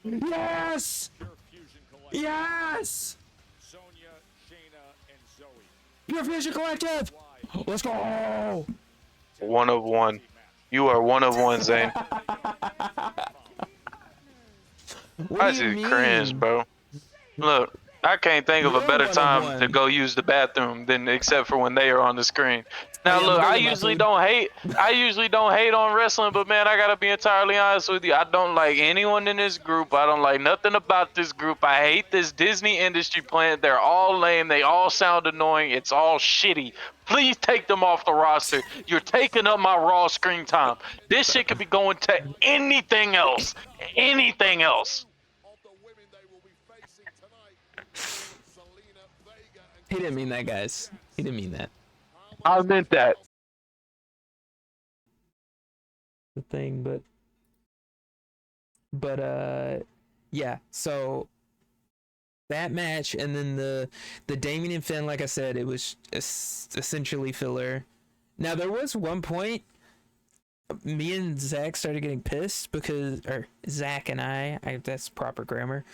Yes! Yes! Pure Fusion Collective! Let's go! One of one. You are one of one, Zane. What do I you just cringe, mean? bro. Look, I can't think of a You're better one of time to one. go use the bathroom than except for when they are on the screen. Oh Now yeah, I'm look, gonna go I get my usually food. don't hate. I usually don't hate on wrestling, but man, I gotta be entirely honest with you. I don't like anyone in this group. I don't like nothing about this group. I hate this Disney industry plant. They're all lame. They all sound annoying. It's all shitty. Please take them off the roster. You're taking up my Raw screen time. This shit could be going to anything else. Anything else. He didn't mean that, guys. He didn't mean that. I meant that. The thing, but yeah. So that match, and then the Damien and Finn, like I said, it was essentially filler. Now there was one point me and Zach started getting pissed or Zach and I that's proper grammar,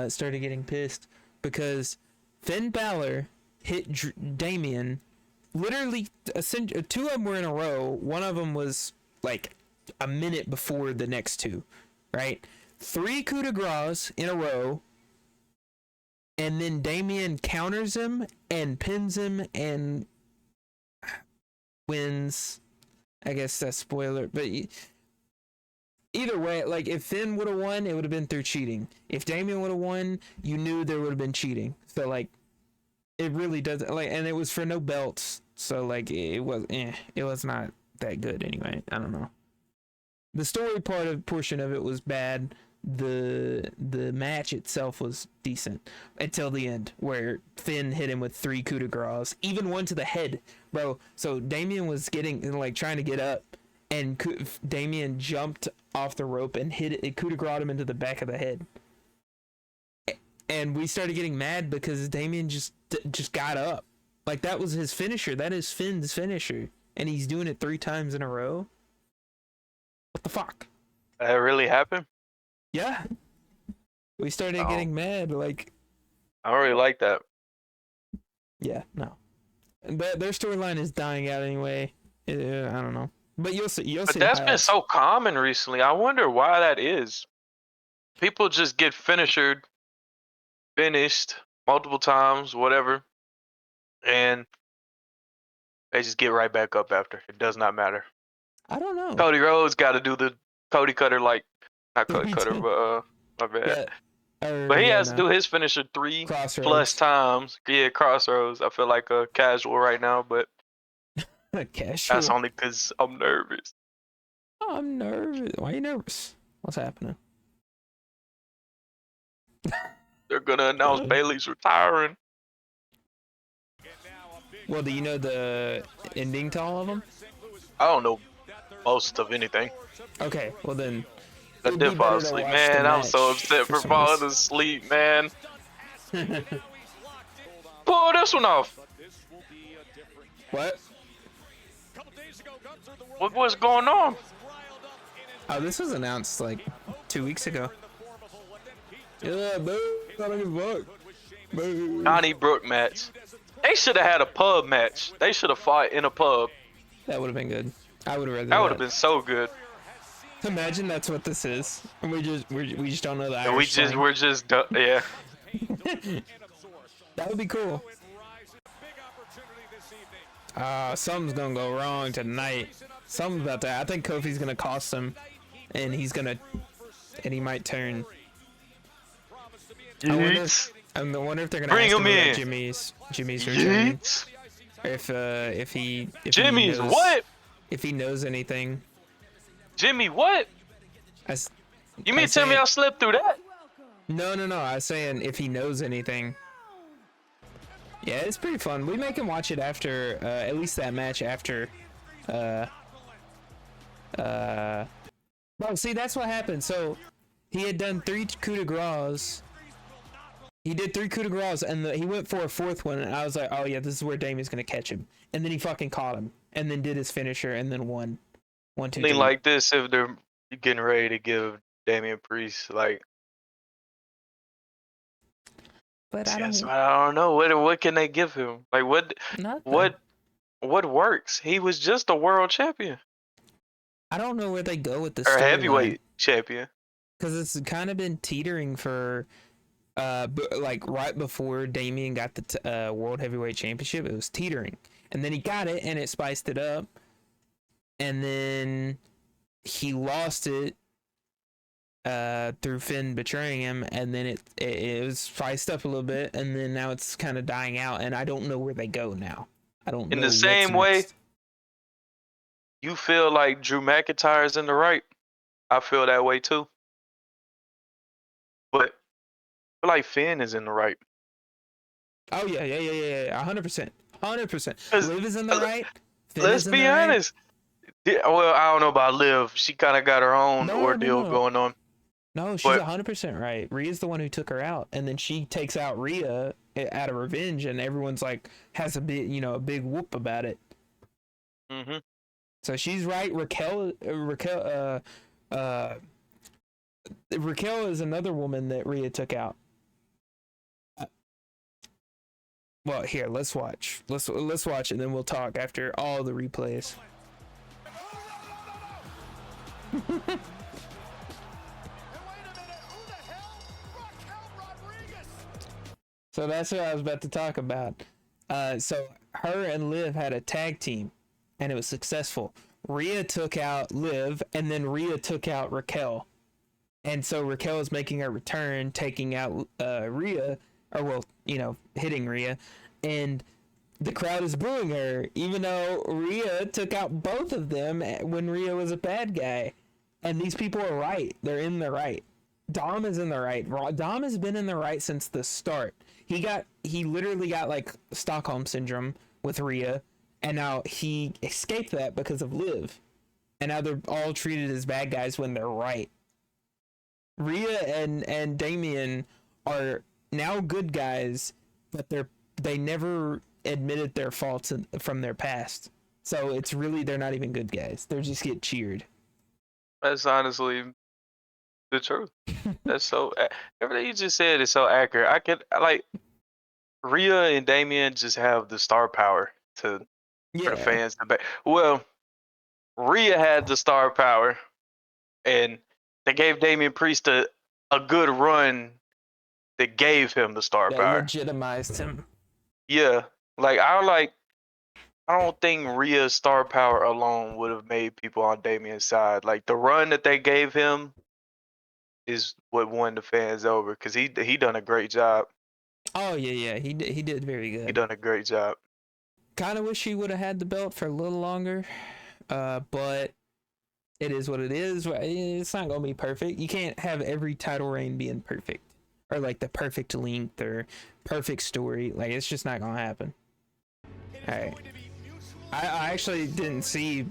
started getting pissed because Finn Balor hit Damien literally, two of them were in a row. One of them was like a minute before the next two, right? 3 coup de grace in a row, and then Damien counters him and pins him and wins. I guess that's spoiler, but either way, like if Finn would have won, it would have been through cheating. If Damien would have won, you knew there would have been cheating. So like, it really doesn't like, and it was for no belts. So like, it was not that good anyway. I don't know. The story portion of it was bad. The match itself was decent until the end, where Finn hit him with 3 coup de grace, even one to the head, bro. So Damien was getting like trying to get up, and Damien jumped off the rope and hit it coup de grace him into the back of the head. And we started getting mad because Damien just got up. Like that was his finisher. That is Finn's finisher, and he's doing it 3 times in a row. What the fuck? That really happened? Yeah. We started getting mad, like I don't really like that. yeah, no. Their storyline is dying out anyway. I don't know. But you'll see. But that's been so common recently. I wonder why that is. People just get finished multiple times, whatever, and they just get right back up after. It does not matter. I don't know. Cody Rhodes got to do the Cody Cutter, like not Cody Cutter, but my bad. Yeah. But he has to do his finisher 3 plus times. Yeah, Crossroads. I feel like a casual right now, but casual. That's only because I'm nervous. Oh, I'm nervous. Why are you nervous? What's happening? They're gonna announce Bailey's retiring. Well, do you know the ending to all of them? I don't know most of anything. Okay, well then. I did fall asleep, man. I'm so upset for falling asleep, man. Pull this one off. What? What's going on? Oh, this was announced like 2 weeks ago. Yeah, boo. I don't give a fuck. Boo. Johnny Brook match. They should have had a pub match. They should have fought in a pub. That would have been good. I would have read that. That would have been so good. Imagine that's what this is. And we just don't know that. And we're just yeah. That would be cool. Something's gonna go wrong tonight. Something's about that. I think Kofi's gonna cost him, and he might turn. I wonder if they're gonna bring ask him in. Jimmy's return. If he Jimmy's knows, what? If he knows anything. Jimmy what? You mean to tell me I slipped through that? No. I was saying if he knows anything. Yeah, it's pretty fun. We make him watch it after, at least that match after, well, see, that's what happened. So, he had done 3 coup de grace. He did 3 coup de grace, and he went for a 4th one, and I was like, oh yeah, this is where Damien's gonna catch him. And then he fucking caught him, and then did his finisher, and then won. 1, 2, 3. Like this, if they're getting ready to give Damian Priest, like, But I Yes, don't I don't know what can they give him? Like nothing. what what works? He was just a world champion I don't know where they go with the or storyline heavyweight champion. because it's kind of been teetering for like right before Damien got the world heavyweight championship, it was teetering, and then he got it and it spiced it up, and then he lost it through Finn betraying him, and then it was spiced up a little bit, and then now it's kind of dying out, and I don't know where they go now. I don't In know the what's same way, next. you feel like Drew McIntyre's in the right. I feel that way too. But I feel like Finn is in the right. Oh yeah, 100%, 100%. 'Cause, Liv is in the right. Finn let's is in be the right. honest. Well, I don't know about Liv. She kind of got her own No, no, ordeal no. going on. No, she's But 100% right. Rhea's the one who took her out, and then she takes out Rhea out of revenge, and everyone's like has a big, a big whoop about it. mm-hmm. So she's right. Raquel is another woman that Rhea took out. Well, here, let's watch. Let's watch, and then we'll talk after all the replays. So that's what I was about to talk about. So her and Liv had a tag team, and it was successful. Rhea took out Liv, and then Rhea took out Raquel. And so Raquel is making her return, taking out Rhea, or well, hitting Rhea, and the crowd is booing her, even though Rhea took out both of them when Rhea was a bad guy. And these people are right; they're in the right. Dom is in the right. Dom has been in the right since the start. He literally got like Stockholm syndrome with Rhea, and now he escaped that because of Liv. And now they're all treated as bad guys when they're right. Rhea and Damien are now good guys, but they never admitted their faults from their past. So it's really they're not even good guys. They just get cheered. That's honestly the truth. That's so everything you just said is so accurate. I could like Rhea and Damien just have the star power for the fans to back. Well, Rhea had the star power, and they gave Damian Priest a good run that gave him the star that power. legitimized him. Yeah, I don't think Rhea's star power alone would have made people on Damian's side. Like the run that they gave him is what won the fans over because he done a great job. Oh yeah, he did very good. He done a great job. Kind of wish he would have had the belt for a little longer, but it is what it is. It's not gonna be perfect. You can't have every title reign being perfect or like the perfect length or perfect story. Like it's just not gonna happen. All right. I actually didn't see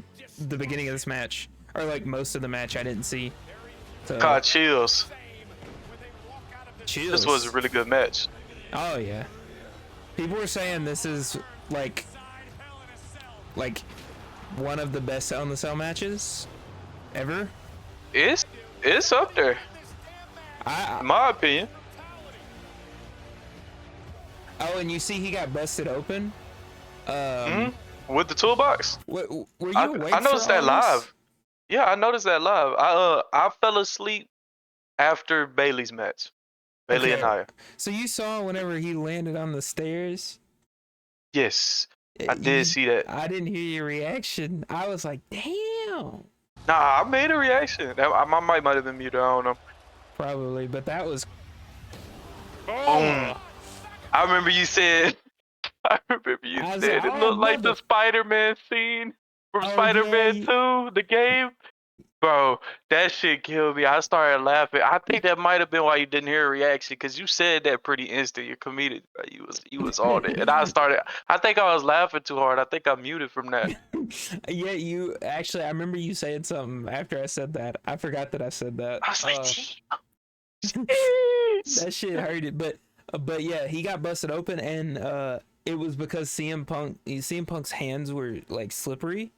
the beginning of this match, or like most of the match I didn't see. So, God, chills. Chills. This was a really good match. Oh yeah. People were saying this is like one of the best Hell in the Cell matches ever. It's up there. In my opinion. Oh, and you see he got busted open. With the toolbox. Were you awake? I noticed for that all this? live. Yeah, I noticed that live. I fell asleep after Bailey's match. Bailey and Nia. So you saw whenever he landed on the stairs? Yes, I did see that. I didn't hear your reaction. I was like, damn. Nah, I made a reaction. My mic might have been muted. I don't know. Probably, but that was. Boom. I remember you said. It looked like the Spider-Man scene from Spider-Man 2, the game. Bro, that shit killed me. I started laughing. I think that might have been why you didn't hear a reaction, because you said that pretty instant. You're comedic. Bro. You was on it, and I think I was laughing too hard. I think I muted from that. Yeah, you actually. I remember you saying something after I said that. I forgot that I said that. I was like, that shit hurted, but yeah, he got busted open, and it was because CM Punk's hands were like slippery,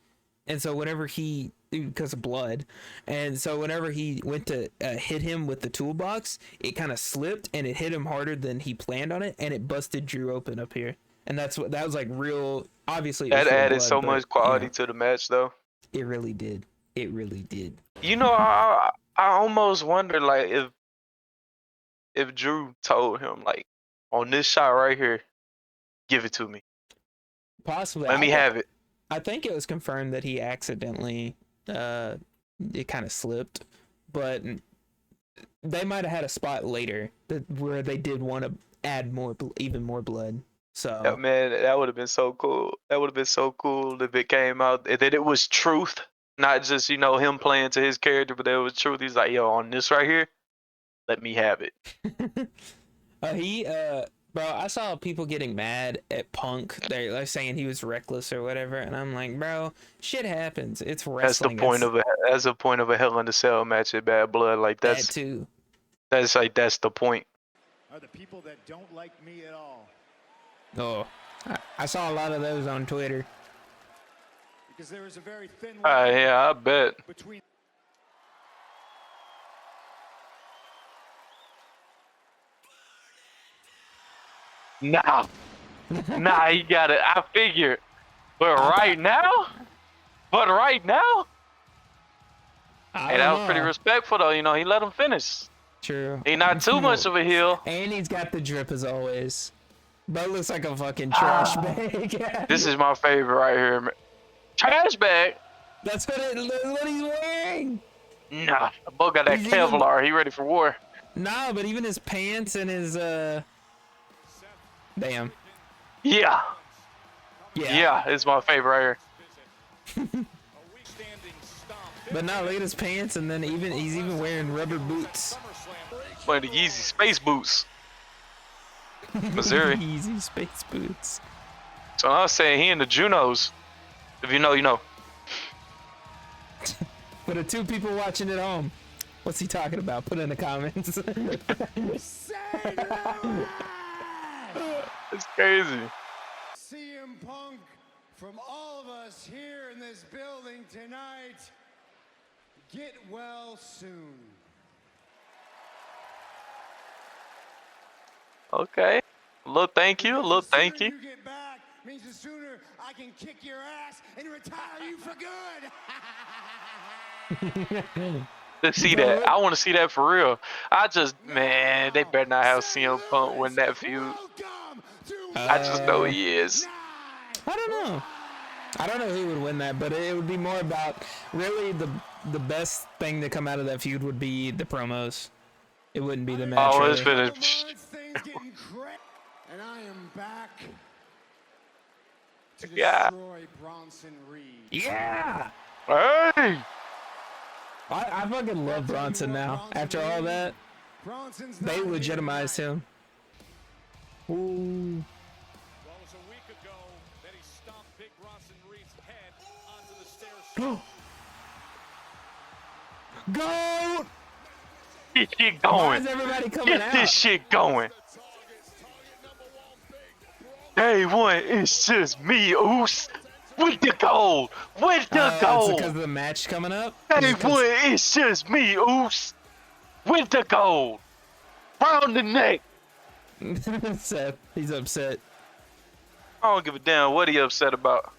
and so whenever he because of blood. And so whenever he went to hit him with the toolbox, it kind of slipped and it hit him harder than he planned on it, and it busted Drew open up here. And that was like real. Obviously, it was That real added blood, so but, much quality to the match, though. it really did. It really did. You know, I almost wonder like if Drew told him like on this shot right here, give it to me. Possibly. Let me have it. I think it was confirmed that he accidentally it kind of slipped, but they might have had a spot later where they did want to add even more blood. So Yeah, man, that would have been so cool. That would have been so cool if it came out that it was truth, not just him playing to his character, but there was truth. He's like, yo, on this right here, let me have it. Bro, I saw people getting mad at Punk. They're saying he was reckless or whatever, and I'm like, bro, shit happens. It's wrestling. That's the point of a Hell in a Cell match at Bad Blood. Like that too. That's the point. Are the people that don't like me at all? Oh, I saw a lot of those on Twitter. Because there is a very thin line Yeah, I bet. between. Nah, he got it. I figured. But right now, hey, that was pretty respectful though. He let him finish. True. He not too much of a heel. And he's got the drip as always. But looks like a fucking trash bag. This is my favorite right here, man. Trash bag? That's what he's wearing. Nah, the boy got that Kevlar. He ready for war. No, but even his pants and his damn. Yeah, it's my favorite right here. But no, look at his pants, and then he's even wearing rubber boots. Wearing the Yeezy space boots. Missouri. Yeezy space boots. So I was saying he in the Junos. If you know, you know. For the 2 people watching at home, what's he talking about? Put it in the comments. It's crazy. CM Punk, from all of us here in this building tonight, get well soon. Okay. A little thank you. The sooner you get back means the sooner I can kick your ass and retire you for good. To see that. I want to see that for real. Man, they better not have CM Punk win that feud. I just know he is. I don't know. I don't know who would win that, but it would be more about really the best thing to come out of that feud would be the promos. It wouldn't be the match. Oh, it's finished. And I am back to Yeah. destroy Bronson Reed. Yeah. Hey. I fucking love Bronson now. After all that, they legitimized him. Ooh. Well, it was a week ago that he stomped Big Bronson Reed's head onto the stairs. Go! Get this shit Why going. is everybody coming Get out? this shit going. Day one, it's just me, Oos. With the gold. With the It's gold. because of the match coming up? Day one, it's just me, Oos. With the gold. Round the neck. Seth, he's upset. I don't give a damn what he upset about.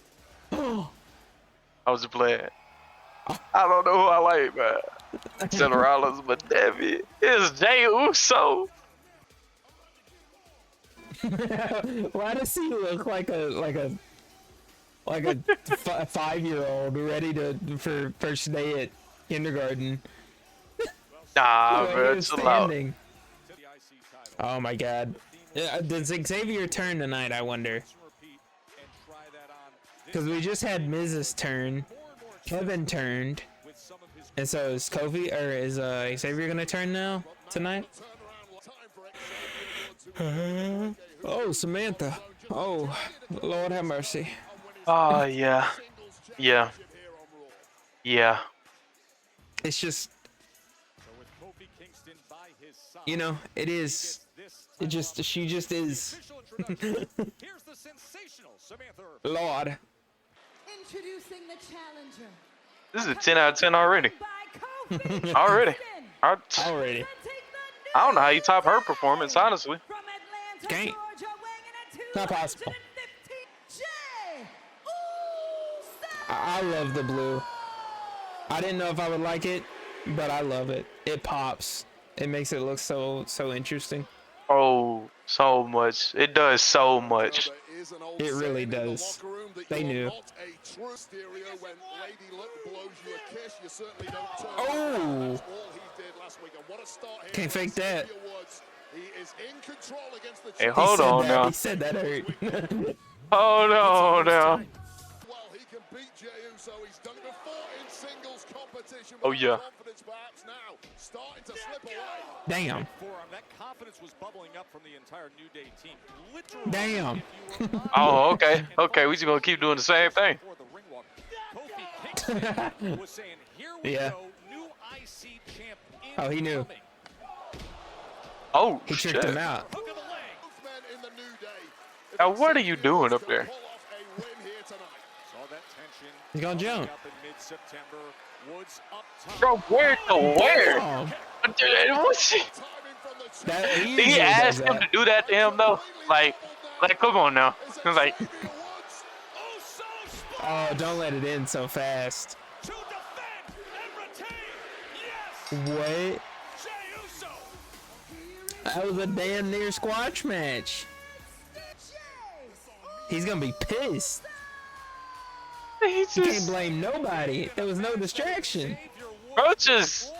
I was just playing. I don't know who I like, man. Seth Rollins, but damn it, it's Jay Uso. Why does he look like a 5-year-old ready for first day at kindergarten? Nah, Like, bro, he was chill out. standing. Oh my god. Does Xavier turn tonight, I wonder? Because we just had Miz's turn. Kevin turned. And so is Kofi, or is Xavier gonna turn now, tonight? Oh, Samantha. Oh, Lord have mercy. Oh, yeah. Yeah. Yeah. It's just, you know, it is. She just is. Lord. Introducing the challenger This is a 10 out of 10 already. Already. I Already. don't know how you top her performance, honestly. Can't. Not possible. I love the blue. I didn't know if I would like it, but I love it. It pops. It makes it look so interesting. Oh, so much. It does so much. It really does. They knew. Oh! Can't fake that. Hey, hold on now. He said that hurt. Hold on now. Oh, yeah. Damn. That confidence was bubbling up from the entire New Day team. Damn. Oh, okay. Okay, we just gonna keep doing the same thing. Yeah. Oh, he knew. Oh, He shit. tricked him out. Now, what are you doing up there? He's gonna jump. Bro, where to where? Oh, What's he Did he usually does ask him that. to do that to him though? Like come on now. It's like, Oh, don't let it in so fast. What? That was a damn near squash match. He's gonna be pissed. he You can't just, blame nobody. There was no distraction. bro just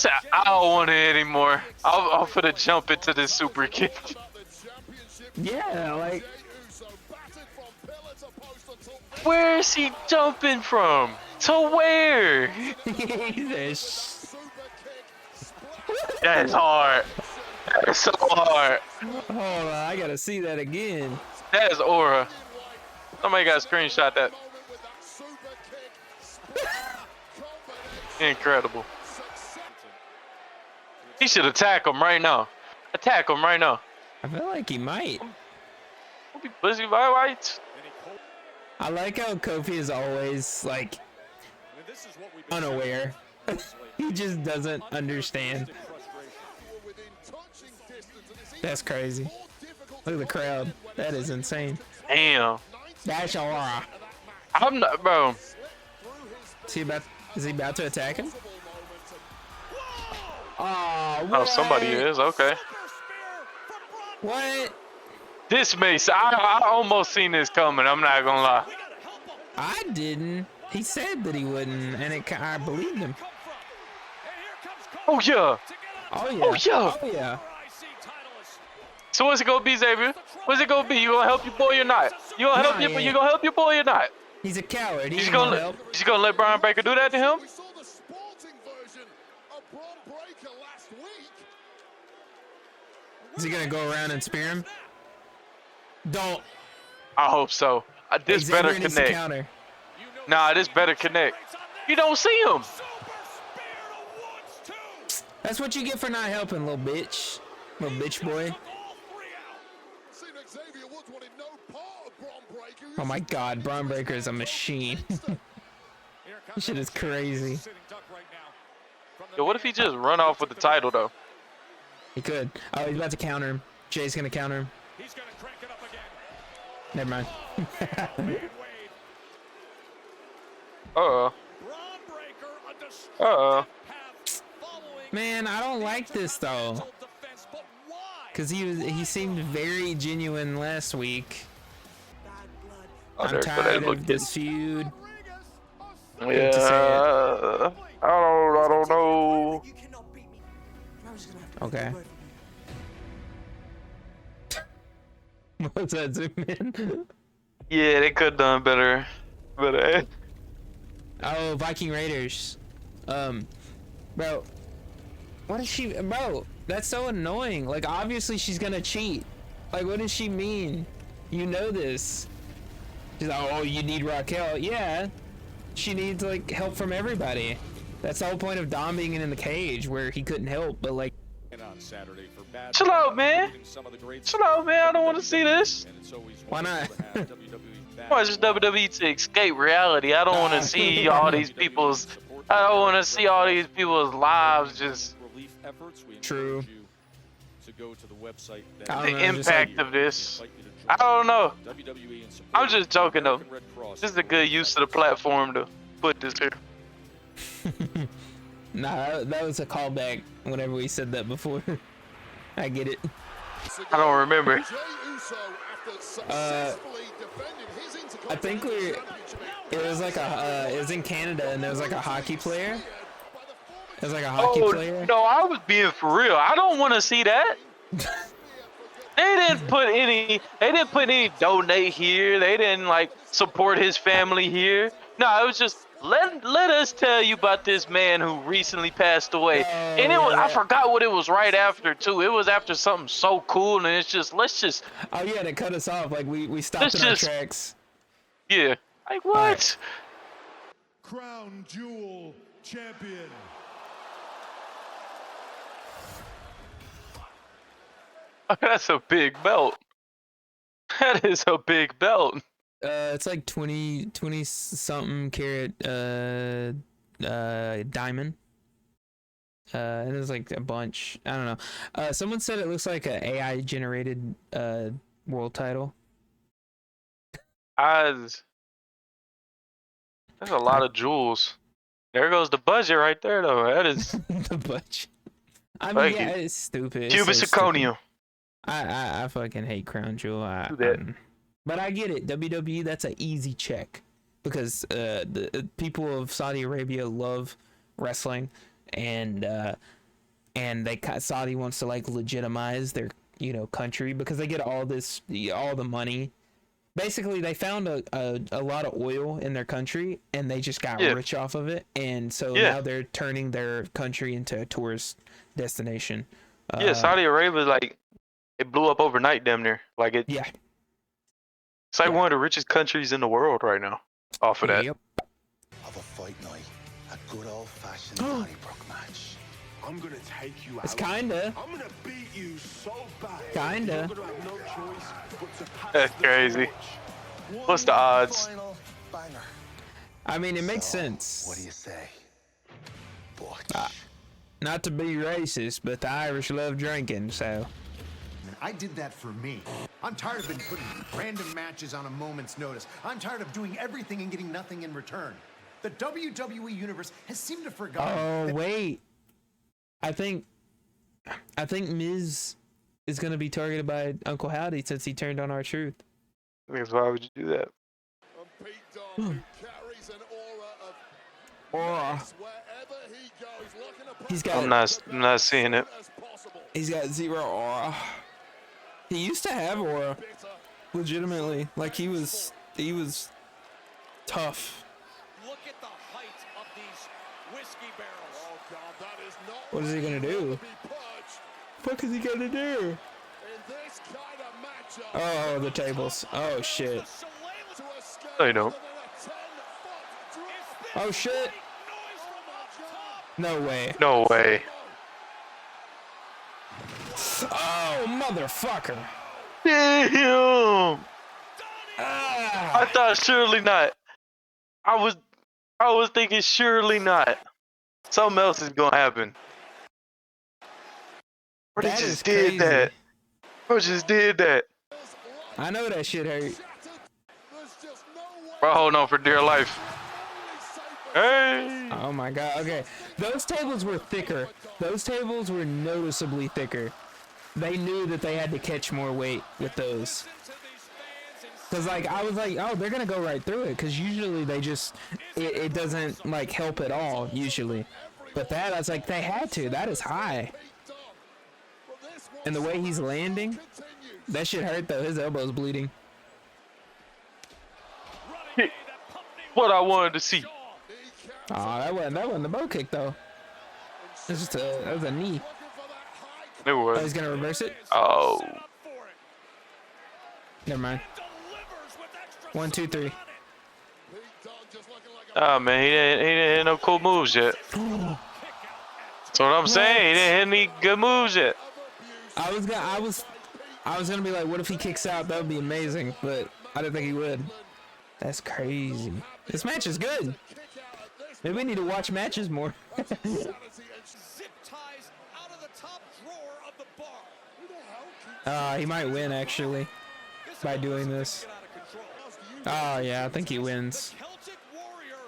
said, I don't want it anymore. I'll put a jump into this super kick. Yeah, like Where is he jumping from? To where? Jesus. That is hard. That is so hard. Hold on, I gotta see that again. That is aura. Somebody got to screenshot that. Incredible. He should attack him right now. Attack him right now. I feel like he might. Don't be busy, why? I like how Kofi is always like unaware. He just doesn't understand. That's crazy. Look at the crowd. That is insane. Damn. Dash aura. I'm not, bro. Is he about to attack him? Oh, Oh, somebody is. Okay. What? This makes, I almost seen this coming. I'm not gonna lie. I didn't. He said that he wouldn't, and I believed him. Oh yeah. Oh yeah. Oh yeah. Oh yeah. So what's it gonna be, Xavier? What's it gonna be? You gonna help your boy or not? You gonna help Nah, your, yeah. you gonna help your boy or not? He's a coward. He You just ain't gonna gonna help. you just gonna let Brian Baker do that to him? Is he gonna go around and spear him? Don't. I hope so. This Xavier better needs to connect. counter. Nah, this better connect. You don't see him. That's what you get for not helping, little bitch. Little bitch boy. Oh my god, Braun Breaker is a machine. This shit is crazy. Yo, what if he just run off with the title though? He could. Oh, he's about to counter him. Jay's gonna counter him. Never mind. Man, I don't like this though. Cause he seemed very genuine last week. Oh, I'm tired of this feud. Yeah. I don't know. Okay. What's that, zoom in? Yeah, they could have done better. But Oh, Viking Raiders. Bro. What is she, bro? That's so annoying. Like, obviously she's gonna cheat. Like, what does she mean? You know this. She's like, oh, you need Raquel. Yeah. She needs, like, help from everybody. That's the whole point of Dom being in the cage, where he couldn't help, but, like... Chill out, man. Chill out, man. I don't want to see this. Why not? I watch WWE to escape reality. I don't want to see all these people's. I don't want to see all these people's lives just. Relief efforts. We True. encourage you to go to the website. I don't The know, just impact like- of this. I don't know. WWE and support I'm just joking though. American Red Cross. This is a good use of the platform to put this here. Nah, that was a callback whenever we said that before. I get it. I don't remember. I think it was like it was in Canada and there was like a hockey player. It was like a hockey player. No, I was being for real. I don't want to see that. They didn't put any donate here. They didn't like support his family here. No, it was just let us tell you about this man who recently passed away. And it was, I forgot what it was right after too. It was after something so cool, and it's just let's just. Oh yeah, they cut us off. Like we stopped in our tracks. Yeah. Like what? Right. Crown Jewel champion. That's a big belt. That is a big belt. It's like 20 something carat diamond. And there's like a bunch. I don't know. Someone said it looks like an AI generated world title. That's a lot of jewels. There goes the budget right there, though. That is The bunch. I mean, Thank yeah, you. it's stupid. It's cubic so stupid. zirconium. I fucking hate Crown Jewel. Do that. But I get it. WWE, that's an easy check because the people of Saudi Arabia love wrestling, and Saudi wants to like legitimize their country because they get all the money. Basically, they found a lot of oil in their country and they just got rich off of it, and so now they're turning their country into a tourist destination. Saudi Arabia, like, it blew up overnight, damn near. Like it. Yeah. It's like one of the richest countries in the world right now. Off of that. Yep. Of a fight night, a good old-fashioned Donnybrook match. I'm gonna take you out. It's kinda. I'm gonna beat you so bad. Kinda. You're gonna have no choice but to pass That's the crazy. torch. What's the odds? Final banger. I mean, it makes So, sense. What do you say? Butch. Not to be racist, but the Irish love drinking, so. I did that for me. I'm tired of being putting random matches on a moment's notice. I'm tired of doing everything and getting nothing in return. The WWE universe has seemed to forget. Oh wait, I think Miz is gonna be targeted by Uncle Howdy since he turned on R-Truth. Because why would you do that? And Pete Dunne, who carries an aura of Aura. wherever he goes, looking to He's got. I'm not seeing it. as possible. He's got zero aura. He used to have aura, legitimately. Like he was tough. Look at the height of these whiskey barrels. Oh God, that is not What is he gonna do? to be purged What is he gonna do? in this kind of matchup. Oh, the tables. Oh shit. To escape No, you don't. than a 10-foot drop. Oh shit. No way. No way. Oh motherfucker. Damn. Ah. I thought surely not. I was thinking surely not. Something else is gonna happen. Bro, they That is just did crazy. that. Bro, just did that. I know that shit hurt. There's just no way. Bro, hold on for dear life. Hey. Oh my god. Okay. Those tables were thicker. Those tables were noticeably thicker. They knew that they had to catch more weight with those. Cause like I was like, oh, they're gonna go right through it. Cause usually they just, it doesn't like help at all usually. But that I was like, they had to. That is high. And the way he's landing, that shit hurt though. His elbow's bleeding. What I wanted to see. Oh, that wasn't the bow kick though. It's just that was a knee. It Oh, was. he's gonna reverse it. Oh. Never mind. 1, 2, 3. Oh man, he didn't hit no cool moves yet. That's what I'm saying. He didn't hit any good moves yet. I was gonna be like, what if he kicks out? That would be amazing, but I didn't think he would. That's crazy. This match is good. Maybe we need to watch matches more. Zip ties out of the top drawer of the bar. He might win actually by doing this. Oh yeah, I think he wins.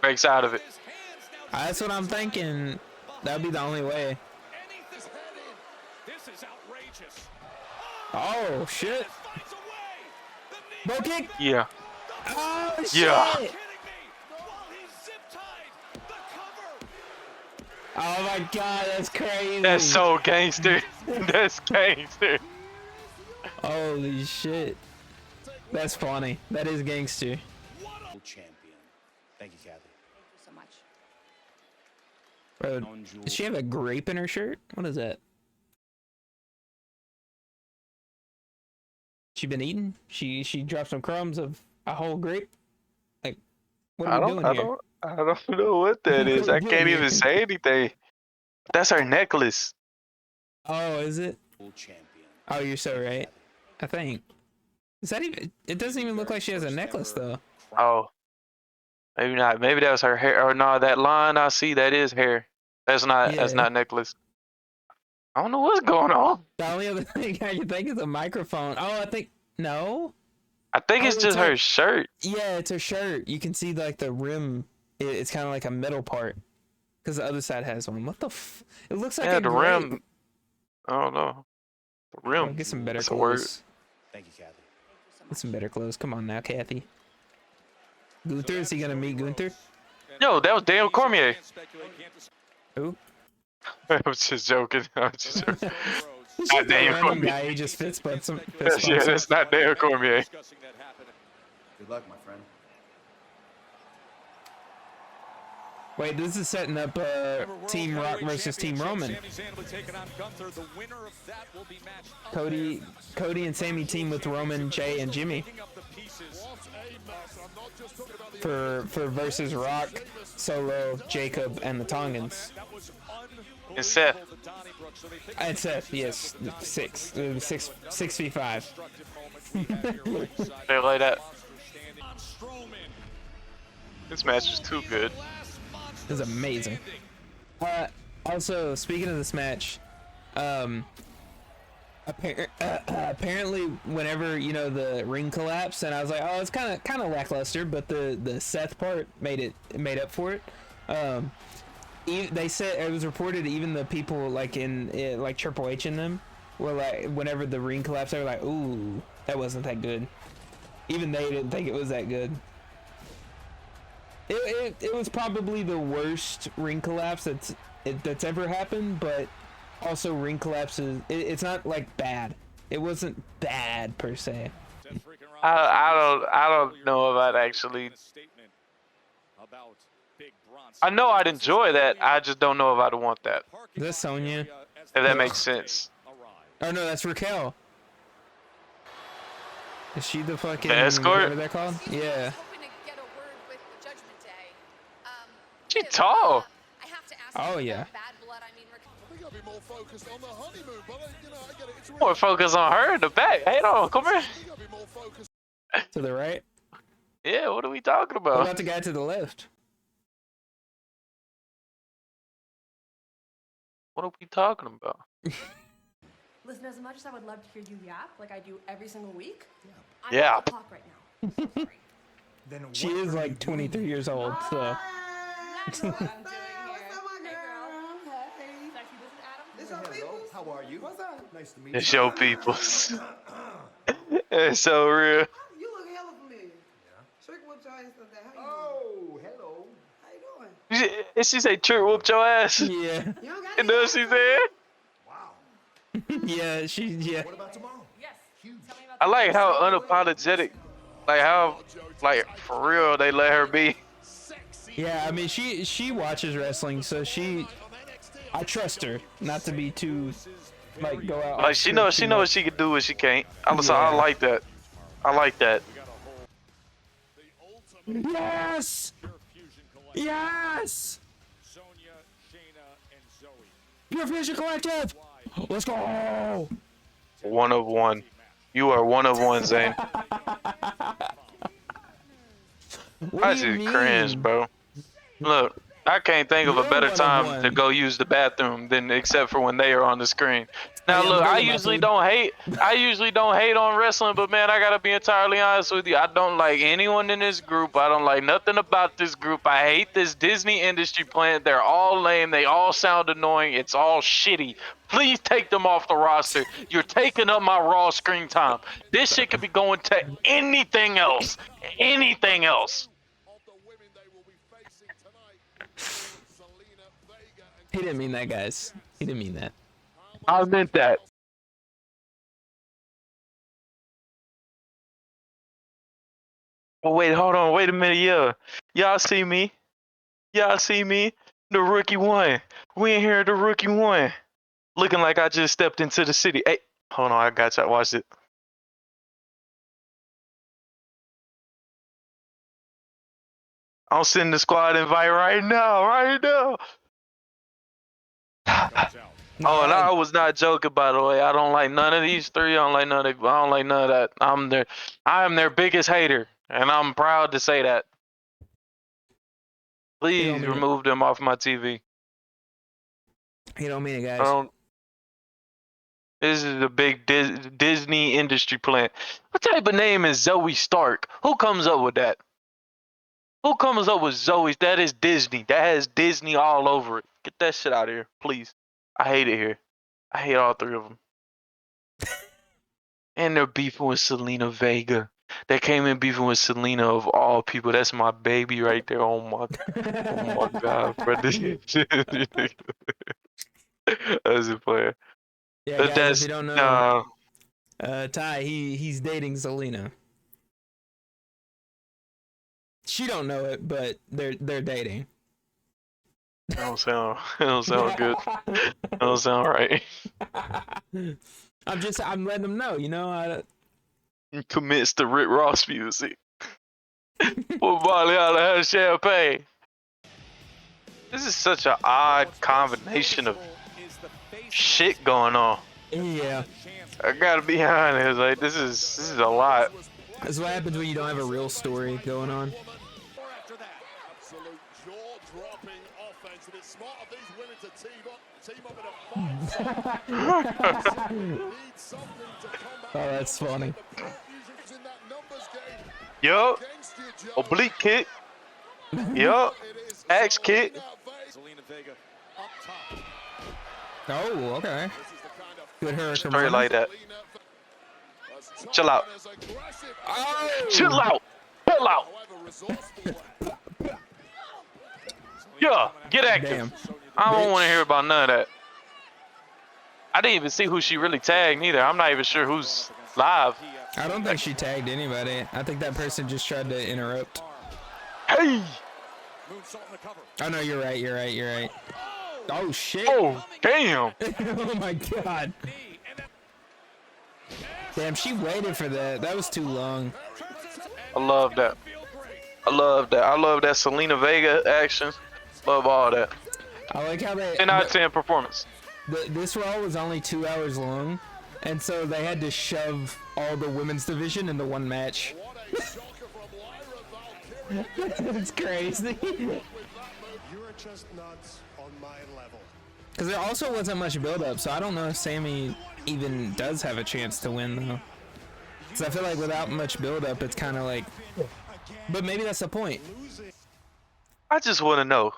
Breaks out of it. That's what I'm thinking. That'd be the only way. This is outrageous. Oh shit! Low kick. Yeah. Oh shit! Yeah. Kidding me? While he's zip tied, the cover. Oh my god, that's crazy. That's so gangster. That's gangster. Holy shit. That's funny. That is gangster. Champion. Thank you, Kathy. So much. Bro, does she have a grape in her shirt? What is that? She been eating? She dropped some crumbs of a whole grape? Like, what are we doing here? I don't know what that is. I can't even say anything. That's her necklace. Oh, is it? Champion. Oh, you're so right. I think. Is that even? It doesn't even look like she has a necklace though. Oh. Maybe not. Maybe that was her hair. Or no, that line I see, that is hair. That's not necklace. I don't know what's going on. The only other thing I can think is a microphone. Oh, I think no. I think it's just her shirt. Yeah, it's her shirt. You can see like the rim. It's kind of like a middle part, because the other side has one. What the? It looks like Yeah, a the grape. rim. I don't know. The rim. Get some better That's a word. clothes. Thank you, Kathy. Get some better clothes. Come on now, Kathy. Gunther, is he gonna meet Gunther? Yo, that was Daniel Cormier. Who? I was just joking. I was just joking. Not Not Daniel random Cormier. guy. He just fits butts. Yeah, that's not Daniel Cormier. Good luck, my friend. Wait, this is setting up Team Rock versus Team Roman. Cody and Sammy team with Roman, Jay, and Jimmy for versus Rock, Solo, Jacob, and the Tongans. And Seth. And Seth, yes, 6v5. They like that. This match was too good. It was amazing. Also, speaking of this match, apparently, whenever the ring collapsed, and I was like, oh, it's kind of lackluster, but the Seth part made up for it. They said it was reported even the people like in like Triple H and them were like, whenever the ring collapsed, they were like, ooh, that wasn't that good. Even they didn't think it was that good. It was probably the worst ring collapse that's ever happened, but also ring collapses, it's not like bad. It wasn't bad per se. I don't know if I'd actually. I know I'd enjoy that. I just don't know if I'd want that. Is that Sonya? If that makes sense. Oh no, that's Raquel. Is she the fucking The escort? whatever they're called? Yeah. She tall. Oh yeah. More focus on her in the back. Hey, on, come here. To the right. Yeah, what are we talking What about? about the guy to the left? What are we talking about? Listen, as much as I would love to hear you yap like I do every single week, I'm Yeah. off the clock right now. Sorry. Then She is like 23 years old, so. That's what I'm doing here. Hey, girl. Hey. Sexy, this is Adam. Hello, how are you? What's up? Nice to meet It's your peoples. It's so real. You look hella familiar. Yeah. Trick whooped your ass up there. How you Oh, hello. doing? How you doing? She say trick whooped your ass. Yeah. You don't got And then she said, Wow. Yeah. What about tomorrow? Yes. Tell me about I like how unapologetic, like how, like for real they let her be. Yeah, I mean she watches wrestling, so I trust her not to be too like go out. Like she knows what she can do, what she can't. I like that. I like that. Yes. Yes. Pure Fusion Collective. Let's go. One of one. You are one of one, Zane. What I do you just cringe, mean? bro. Look, I can't think of a You're better one of time to one. go use the bathroom than except for when they are on the screen. Oh, Now yeah, I'm look, gonna go I get my usually food. don't hate. I usually don't hate on wrestling, but man, I gotta be entirely honest with you. I don't like anyone in this group. I don't like nothing about this group. I hate this Disney industry plant. They're all lame. They all sound annoying. It's all shitty. Please take them off the roster. You're taking up my Raw screen time. This shit could be going to anything else. Anything else. Of the women they will be facing tonight. Zelina Vega and He didn't mean that, guys. He didn't mean that. I meant that. Oh wait, hold on, wait a minute, yeah. Y'all see me? Y'all see me? The rookie one. We in here, the rookie one. Looking like I just stepped into the city. Hey, hold on, I got y'all. Watch it. I'm sending the squad invite right now, right now. Oh, and I was not joking, by the way. I don't like none of these three. I don't like none of. I don't like none of that. I am their biggest hater, and I'm proud to say that. He don't Please mean it. remove them off my TV. He don't mean it, I guys. don't. This is a big Disney industry plant. What type of name is Zoe Stark? Who comes up with that? Who comes up with Zoe? That is Disney. That has Disney all over it. Get that shit out of here, please. I hate it here. I hate all three of them. And they're beefing with Selena Vega. They came in beefing with Selena of all people. That's my baby right there. Oh my God, bro. This shit. That's a player. Yeah, guys, if That's you don't know, uh, Ty, he's dating Selena. She don't know it, but they're dating. it don't sound good. It don't sound right. I'm letting them know, you know. Commits to Rick Ross music. Put Molly out of her champagne. This is such an odd combination of shit going on. Yeah, I gotta be honest, like this is a lot. that's what happens when you don't have a real story going on. After that, absolute jaw-dropping offense, and it's smart of these women to team up in a fight. Need something to combat. Oh, that's funny. The point usually in that numbers game Yup. against you, Joe. Oblique kick. Yup. It is Axe kick. Zelina Vega up top. Oh, okay. This is the kind of Good hurricane. Straight like that. as Chill out. as aggressive Oh! Chill out. Chill out. however resourceful. Yeah. Get active. Damn. I don't Bitch. want to hear about none of that. I didn't even see who she really tagged neither. I'm not even sure who's live. I don't think she tagged anybody. I think that person just tried to interrupt. Hey. Moonsault in the cover. Oh no, you're right. Oh shit! Oh, damn. Oh my god! Damn, she waited for that. That was too long. I love that. I love that. I love that Selena Vega action. Love all that. I like how they. 10 out of 10 performance. This Raw was only 2 hours long, and so they had to shove all the women's division into one match. It's crazy. You're just nuts on my level. Because there also wasn't much build-up, so I don't know if Sammy even does have a chance to win, though. Because I feel like without much build-up, it's kind of like... But maybe that's the point. I just want to know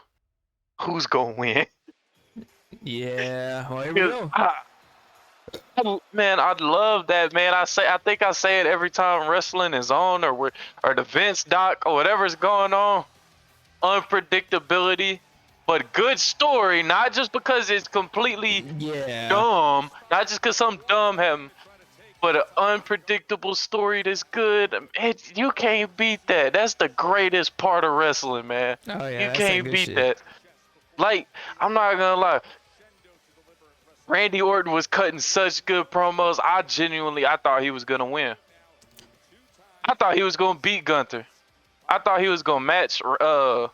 who's going to win. Yeah, well, here we go. Man, I love that, man. I think I say it every time wrestling is on or the Vince doc or whatever's going on. Unpredictability, but good story, not just because it's completely Yeah. dumb, not just because some dumb him, but an unpredictable story that's good. You can't beat that. That's the greatest part of wrestling, man. Oh, yeah, You that's can't that good beat shit. that. Like, I'm not gonna lie. Randy Orton was cutting such good promos. I thought he was gonna win. I thought he was gonna beat Gunther. I thought he was gonna match John,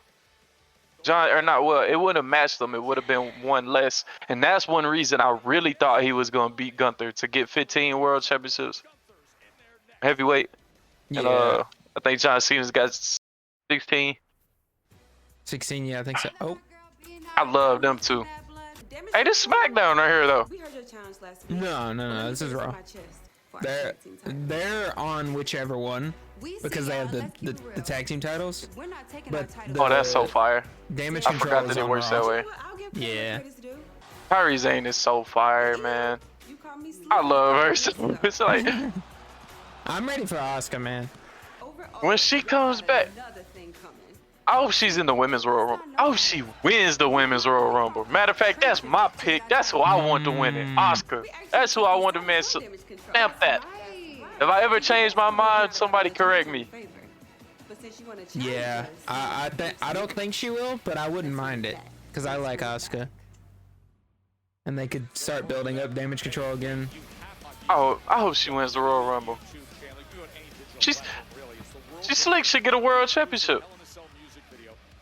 or not. Well, it wouldn't have matched them. It would have been one less, and that's one reason I really thought he was gonna beat Gunther to get 15 world championships, heavyweight. And Yeah. I think John Cena's got 16. 16, yeah, I think so. Oh, I love them too. Hey, this SmackDown right here though. We heard your challenge last week. no, this is Raw. They're on whichever one because they have the tag team titles. But Oh, that's so fire. Damage I Control forgot is that it on works Raw. that way. Yeah. Kyrie Zane is so fire, man. I love her. So it's like I'm ready for Asuka, man. when she comes back, I hope she's in the Women's Royal Rumble. I hope she wins the Women's Royal Rumble. Matter of fact, that's my pick. That's who I want to win it. Asuka. That's who I want to win. Stamp that. If I ever change my mind, somebody correct me. Yeah, I don't think she will, but I wouldn't mind it because I like Asuka. And they could start building up Damage Control again. I hope she wins the Royal Rumble. She's slick. Should get a World Championship.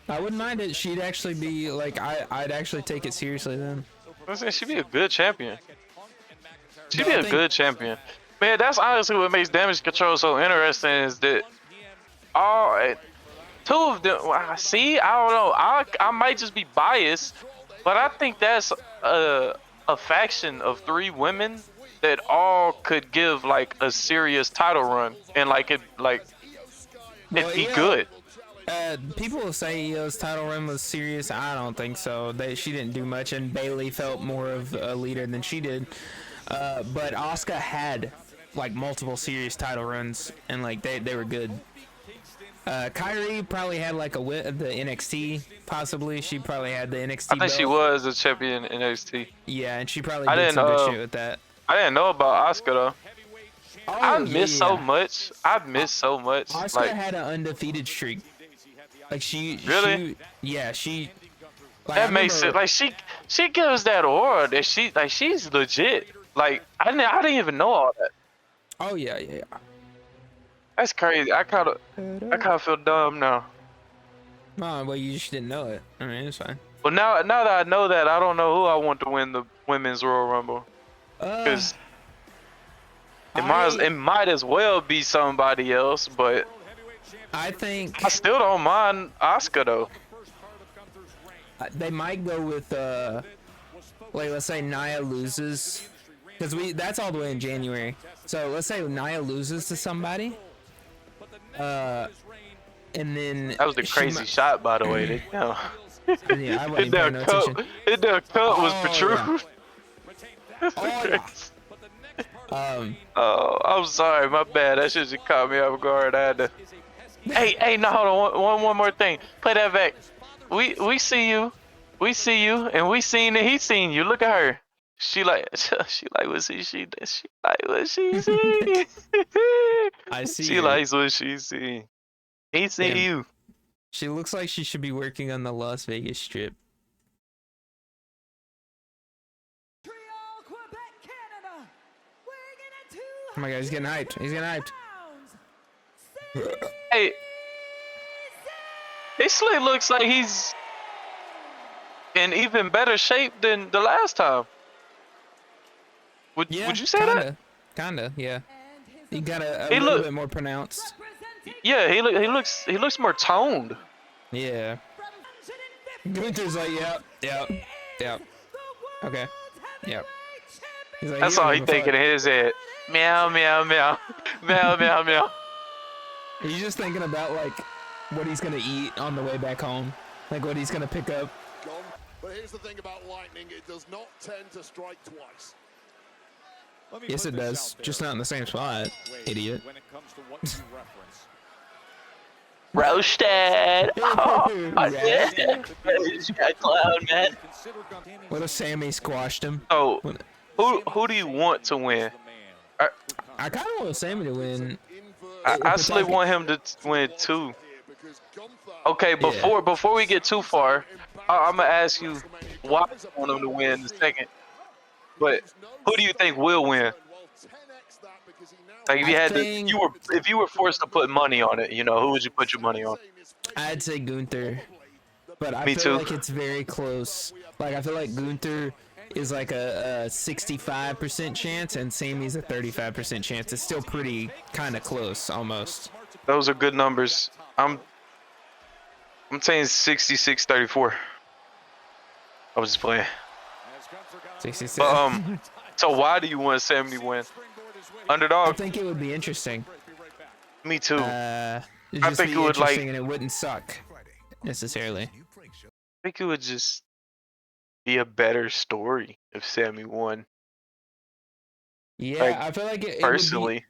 I wouldn't mind it. She'd actually be like, I'd actually take it seriously then. I'm saying she'd be a good champion. She'd be a good champion. Man, that's honestly what makes Damage Control so interesting is that two of them. See, I don't know. I might just be biased, but I think that's a faction of 3 women that all could give like a serious title run and it'd be good. People will say Io's title run was serious. I don't think so. She didn't do much, and Bailey felt more of a leader than she did. But Asuka had like multiple serious title runs, and like they were good. Kyrie probably had like the NXT, possibly. She probably had the NXT. I think she was a champion in NXT. Yeah, and she probably did some good shit with that. I didn't know about Asuka though. Oh, I miss so much. I miss so much. Asuka had an undefeated streak. Like she really? She. Like, that makes it like she gives that aura that she's legit. Like I didn't even know all that. Oh yeah. That's crazy. I kind of feel dumb now. No, well you just didn't know it. I mean it's fine. Well now that I know that, I don't know who I want to win the Women's Royal Rumble. Because it might as well be somebody else, but I think I still don't mind Asuka though. They might go with like let's say Nia loses, because that's all the way in January. So let's say Nia loses to somebody, and then that was the crazy shot, by the way. Yeah, I wasn't paying no attention. That cut was for true. Oh, I'm sorry, my bad. That shit just caught me off guard. I had to. Hey, no, hold on. One more thing. Play that back. We see you, and we seen that he seen you. Look at her. She like what she like what she see. I see. She likes what she see. He see you. She looks like she should be working on the Las Vegas Strip. Oh my god, he's getting hyped. He's getting hyped. Hey, Slick looks like he's in even better shape than the last time. Would you say that? Kinda, yeah. He got a little bit more pronounced. Yeah, he looks more toned. Yeah. Gunther's like, yep. Okay. Yep. He's like, that's all he thinking in his head. Meow, meow, meow. Meow, meow, meow. He's just thinking about like what he's gonna eat on the way back home, like what he's gonna pick up. But here's the thing about lightning: it does not tend to strike twice. Yes, it does. Just not in the same spot, idiot. When it comes to what you reference. Roasted. Clown, man. What if Sammy squashed him? So, who do you want to win? I kind of want Sammy to win. I still want him to win too. Okay, before we get too far, I'm gonna ask you why you want him to win in a second. But who do you think will win? Like if you had if you were forced to put money on it, who would you put your money on? I'd say Gunther, but I Me feel too. like it's very close. Like I feel like Gunther is like a 65% chance, and Sammy's a 35% chance. It's still pretty kind of close, almost. Those are good numbers. I'm saying 66-34. I was just playing. 66. But so why do you want Sammy to win? I Underdog. think it would be interesting. Me too. It'd I just think be it would, like- interesting and it wouldn't suck necessarily. I think it would just be a better story if Sammy won. Yeah, Like, I feel like it would be. Personally,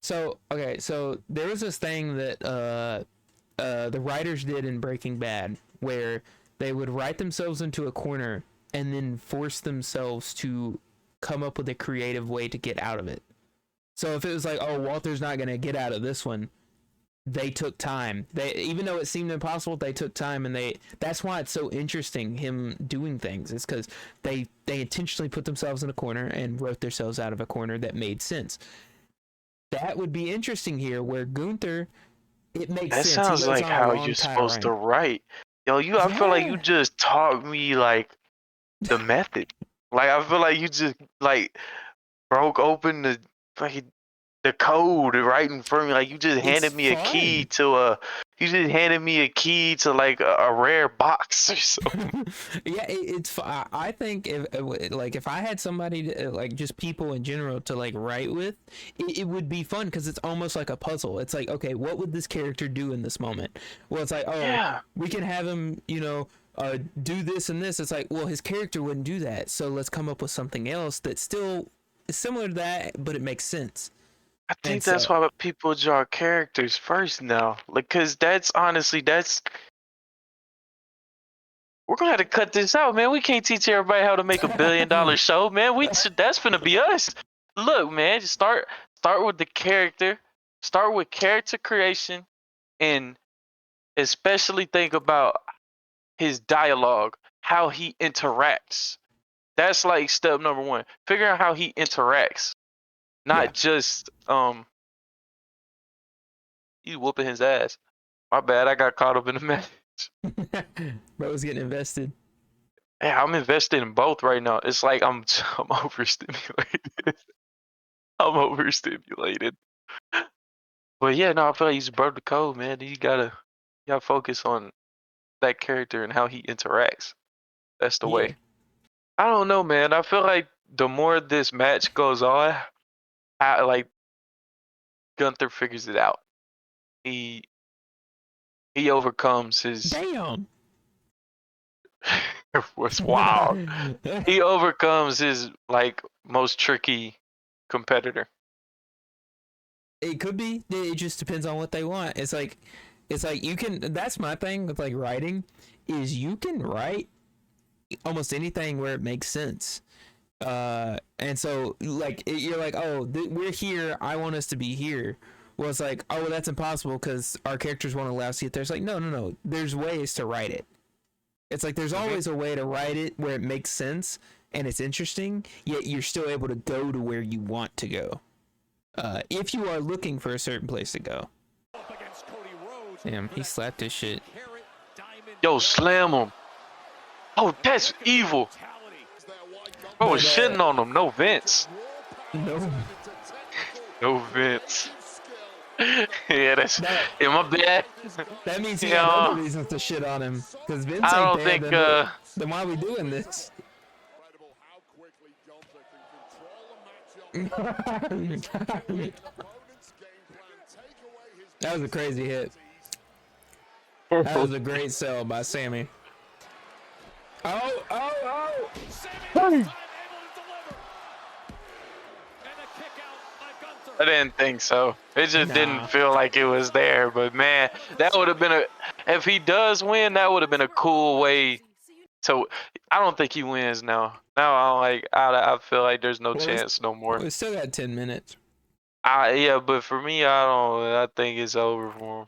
So okay, so there was this thing that the writers did in Breaking Bad where they would write themselves into a corner and then force themselves to come up with a creative way to get out of it. So if it was like, oh, Walter's not gonna get out of this one, they took time. They, even though it seemed impossible, they took time, and that's why it's so interesting him doing things. It's because they intentionally put themselves in a corner and wrote themselves out of a corner that made sense. That would be interesting here, where Gunther, it makes that sense. He sounds goes like on a how long you're supposed to tirade. write. Yo, I feel like you Yeah. just taught me like the method. Like I feel like you just like broke open the code right in front of me. Like you just handed me a key to like a rare box or something. Yeah, it's. I think if I had somebody to, like just people in general to like write with, it would be fun because it's almost like a puzzle. It's like, okay, what would this character do in this moment? Well, it's like, oh, Yeah. we can have him, do this and this. It's like, well, his character wouldn't do that, so let's come up with something else that still is similar to that, but it makes sense. I think And that's so- why people draw characters first now. Like, cause that's honestly we're gonna have to cut this out, man. We can't teach everybody how to make $1 billion show, man. That's gonna be us. Look, man, just start with the character, start with character creation, and especially think about his dialogue, how he interacts. That's like step number one. Figure out how he interacts, not just he's whooping his ass. My bad, I got caught up in the match. Bro was getting invested. Yeah, I'm invested in both right now. It's like I'm overstimulated. I'm overstimulated. But yeah, no, I feel like he's broke the code, man. You gotta focus on that character and how he interacts. That's the way. I don't know, man. I feel like the more this match goes on, like Gunther figures it out. He overcomes his. Damn. It was wild. He overcomes his like most tricky competitor. It could be. It just depends on what they want. It's like you can. That's my thing with like writing, is you can write almost anything where it makes sense. And so like you're like, oh, we're here. I want us to be here. Well, it's like, oh, well, that's impossible because our characters won't allow us to get there. It's like, no. There's ways to write it. It's like there's always a way to write it where it makes sense and it's interesting, yet you're still able to go to where you want to go. If you are looking for a certain place to go. Damn, he slapped his shit. Yo, slam him. Oh, that's evil. Bro, shitting on him. No Vince. No Vince. Yeah, that's in my bad. That means he had other reasons to shit on him. Because Vince I ain't don't there, think then why are we doing this? That was a crazy hit. That was a great sell by Sammy. Oh! I didn't think so. It just didn't feel like it was there. But man, that would have been if he does win, that would have been a cool way to. I don't think he wins now. Now I feel like there's no chance no more. We still got 10 minutes. Yeah, but for me, I think it's over for him.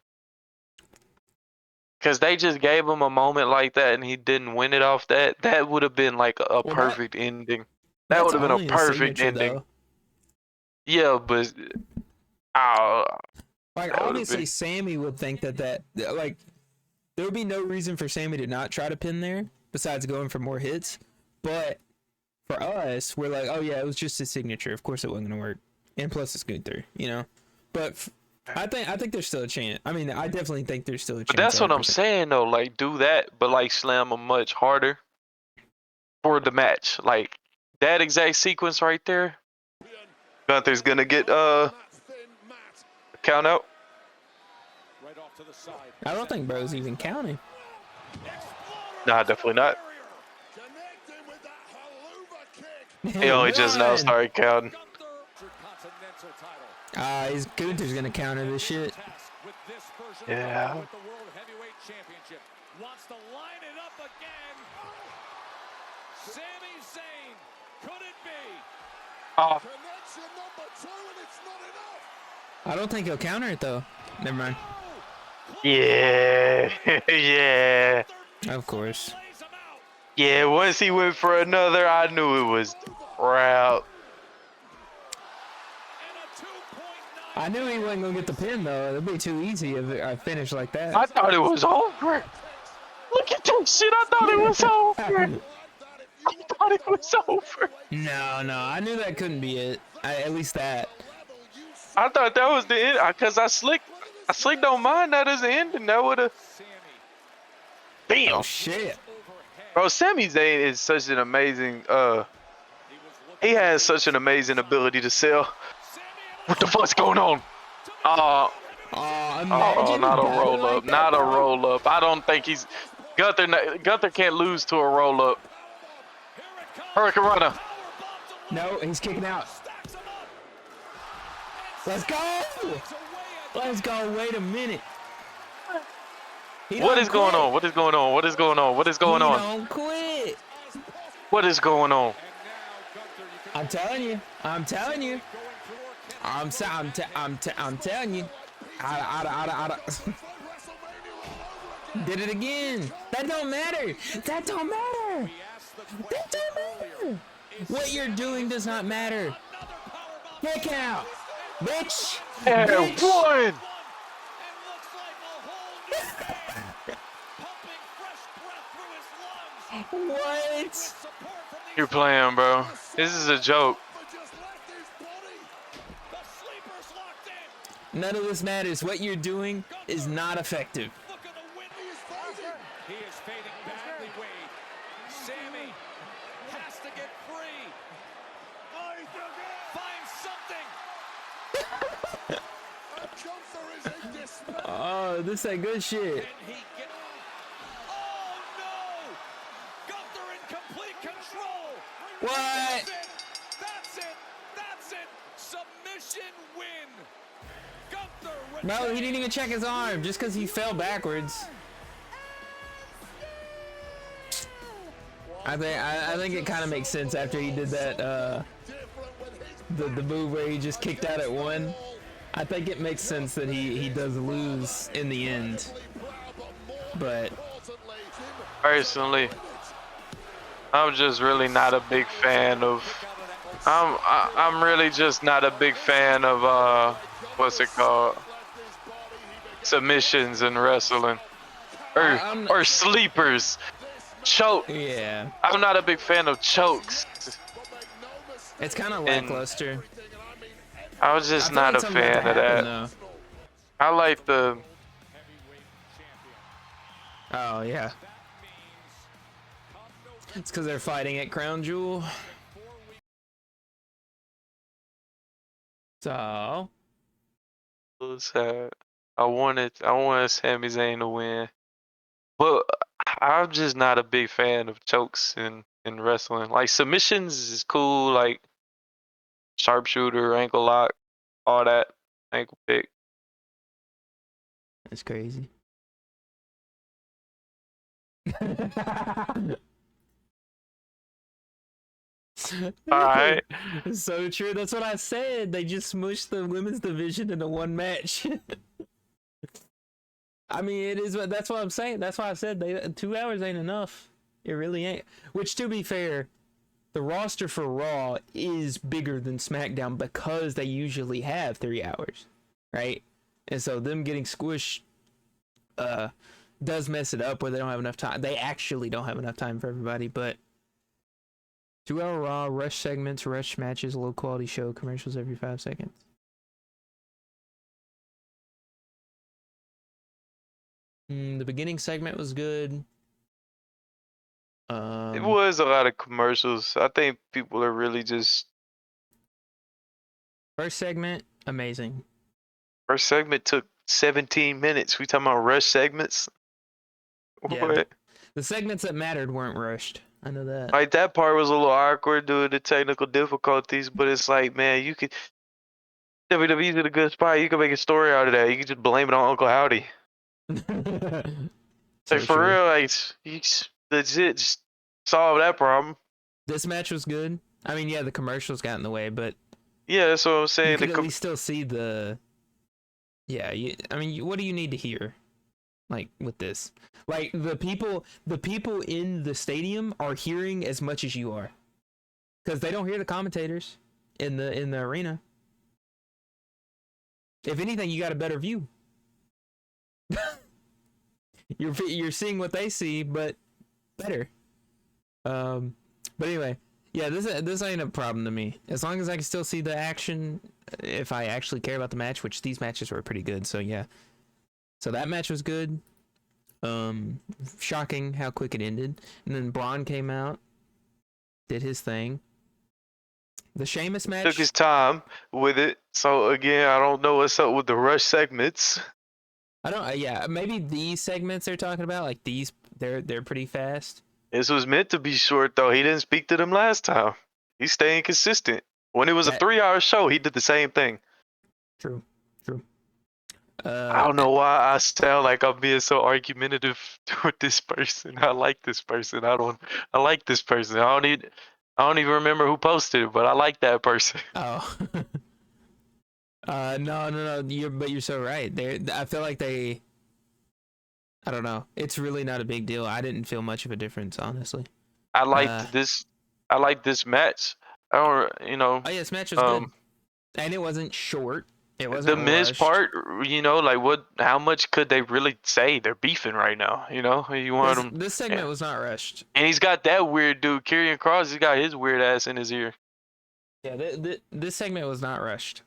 Because they just gave him a moment like that and he didn't win it off that. That would have been like a perfect ending. That would have been a perfect ending. Though. Yeah, but like obviously Sammy would think that like there would be no reason for Sammy to not try to pin there besides going for more hits. But for us, we're like, oh yeah, it was just his signature. Of course it wasn't gonna work. And plus it's Gunther, But I think there's still a chance. I mean, I definitely think there's still a chance. But that's what I'm saying though. Like, do that, but like slam him much harder for the match. Like that exact sequence right there. Gunther's gonna get count out. Right off to the side. I don't think Bro's even counting. Nah, definitely not. Connecting with that haluva kick. He only just now Run! started counting. Continental title. His Gunther's gonna counter this shit. With this version Yeah. with the World Heavyweight Championship. Wants to line it up again. Sami Zayn. Could it be? Oh, Connection number 2, and it's not enough. I don't think he'll counter it though. Never mind. yeah, yeah, Of course. Plays him out. yeah. Once he went for another, I knew it was route. And a 2.9. I knew he wasn't gonna get the pin though. It'd be too easy if I finished like that. I thought it was over. Look at that shit. I thought it was over. I thought it was over. No, I knew that couldn't be it. At least that. I thought that was the end. Cause I slick don't mind that as the end, and that would've. Damn, Oh shit. bro. Sami Zayn is such an amazing. He has such an amazing ability to sell. What the fuck's going on? Oh, Oh, imagine not a battle roll like up. that, Not a bro. roll up. I don't think he's Gunther can't lose to a roll up. Hurricane Runner. No, he's kicking out. Let's go. Let's go. Wait a minute. What is going on? What is going on? What is going on? What is going on? Don't quit. What is going on? I'm telling you. I'm telling you. I'm telling you. Did it again. That don't matter. That don't matter. That don't matter. What you're doing does not matter. Kick out, bitch. And Bitch. one. What? You're playing, bro. This is a joke. None of this matters. What you're doing is not effective. He is fading badly, Wade. Sami has to get free. Find something. Oh, this ain't good shit. And he get. Oh no! Gunther in complete control. What? That's it. That's it. That's it. Submission win. Gunther. No, he didn't even check his arm just because he fell backwards. I think it kind of makes sense after he did that the move where he just kicked out at one. I think it makes sense that he does lose in the end. But Personally, I'm just really not a big fan of. I'm really just not a big fan of what's it called? Submissions in wrestling, or sleepers, choke. yeah, I'm not a big fan of chokes. it's kind of And- lackluster. I was just I feel not like a something had fan to of happen, that. though. I like the. Oh yeah. It's because they're fighting at Crown Jewel. So I wanted Sami Zayn to win, but I'm just not a big fan of chokes in wrestling. Like submissions is cool, like sharpshooter, ankle lock, all that, ankle pick. that's crazy. Alright. So true. That's what I said. They just smushed the women's division into one match. I mean, it is. That's what I'm saying. That's why I said 2 hours ain't enough. It really ain't. Which, to be fair, the roster for Raw is bigger than SmackDown because they usually have 3 hours, right? And so them getting squished does mess it up where they don't have enough time. They actually don't have enough time for everybody, but 2 hour Raw, rush segments, rush matches, low quality show, commercials every 5 seconds. The beginning segment was good. It was a lot of commercials. I think people are really just. First segment, amazing. First segment took 17 minutes. We talking about rush segments? Yeah, What? the segments that mattered weren't rushed. I know that. Like that part was a little awkward due to the technical difficulties, but it's like, man, you could WWE's in a good spot. You can make a story out of that. You can just blame it on Uncle Howdy. So Like for true. real, like you legit just solve that problem. This match was good. I mean, yeah, the commercials got in the way, but Yeah, that's what I'm you saying. could at least still see the. Yeah, I mean, what do you need to hear? Like with this, like the people in the stadium are hearing as much as you are, because they don't hear the commentators in the arena. If anything, you got a better view. You're seeing what they see, but better. But anyway, yeah, this ain't a problem to me. As long as I can still see the action, if I actually care about the match, which these matches were pretty good. So yeah, so that match was good. Shocking how quick it ended. And then Braun came out, did his thing. The Sheamus match took his time with it. So again, I don't know what's up with the rush segments. I don't. Yeah, maybe these segments they're talking about, like these, they're pretty fast. This was meant to be short though. He didn't speak to them last time. He's staying consistent. When it was a 3-hour show, he did the same thing. True. I don't know why I sound like I'm being so argumentative with this person. I like this person. I like this person. I don't even remember who posted it, but I like that person. Oh. No. You're so right. I feel like I don't know. It's really not a big deal. I didn't feel much of a difference, honestly. I liked this. I like this match. I don't, you know. Oh yeah, this match was good, and it wasn't short. It wasn't the Miz rushed. part. You know, like what? How much could they really say? They're beefing right now. You know, you want them. This segment was not rushed. And he's got that weird dude, Karrion Kross. He's got his weird ass in his ear. Yeah, this segment was not rushed.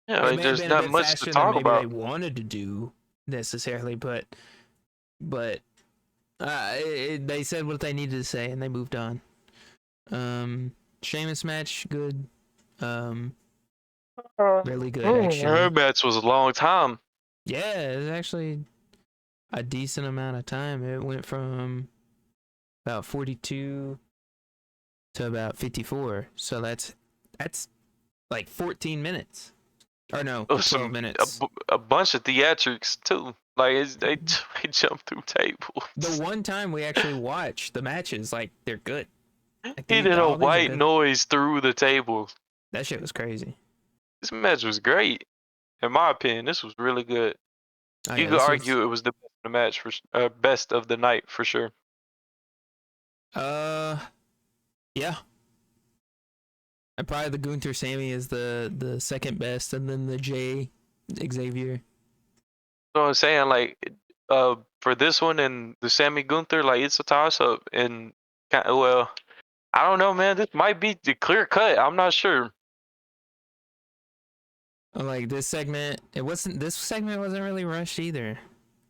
Yeah, like, there's not much to talk about. They wanted to do necessarily, but they said what they needed to say and they moved on. Sheamus match, good. Really good actually. Her match was a long time. Yeah, it was actually a decent amount of time. It went from about 42 to about 54. So that's like 14 minutes. Or no, 12 minutes. A bunch of theatrics too. Like they jump through tables. The one time we actually watched the matches, like they're good. Like, he did a white noise through the table. That shit was crazy. This match was great, in my opinion. This was really good. You could argue it was the best of the match for best of the night for sure. Yeah. And probably the Gunther Sammy is the second best, and then the Jay Xavier. So I'm saying, like, for this one and the Sammy Gunther, like, it's a toss up. And well, I don't know, man. This might be the clear cut. I'm not sure. Like this segment, this segment wasn't really rushed either.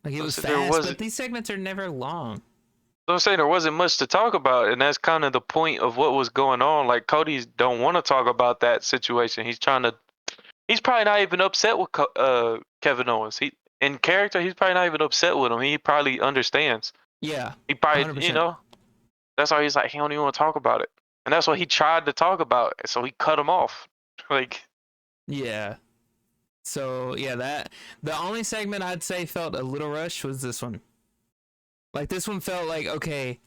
Like it was fast, but these segments are never long. So I'm saying there wasn't much to talk about, and that's kind of the point of what was going on. Like Cody don't want to talk about that situation. He's probably not even upset with Kevin Owens. In character, he's probably not even upset with him. He probably understands. Yeah. He probably, 100%. That's why he's like, he don't even want to talk about it. And that's what he tried to talk about. So he cut him off. Like. Yeah. So yeah, the only segment I'd say felt a little rushed was this one. Like this one felt like, okay,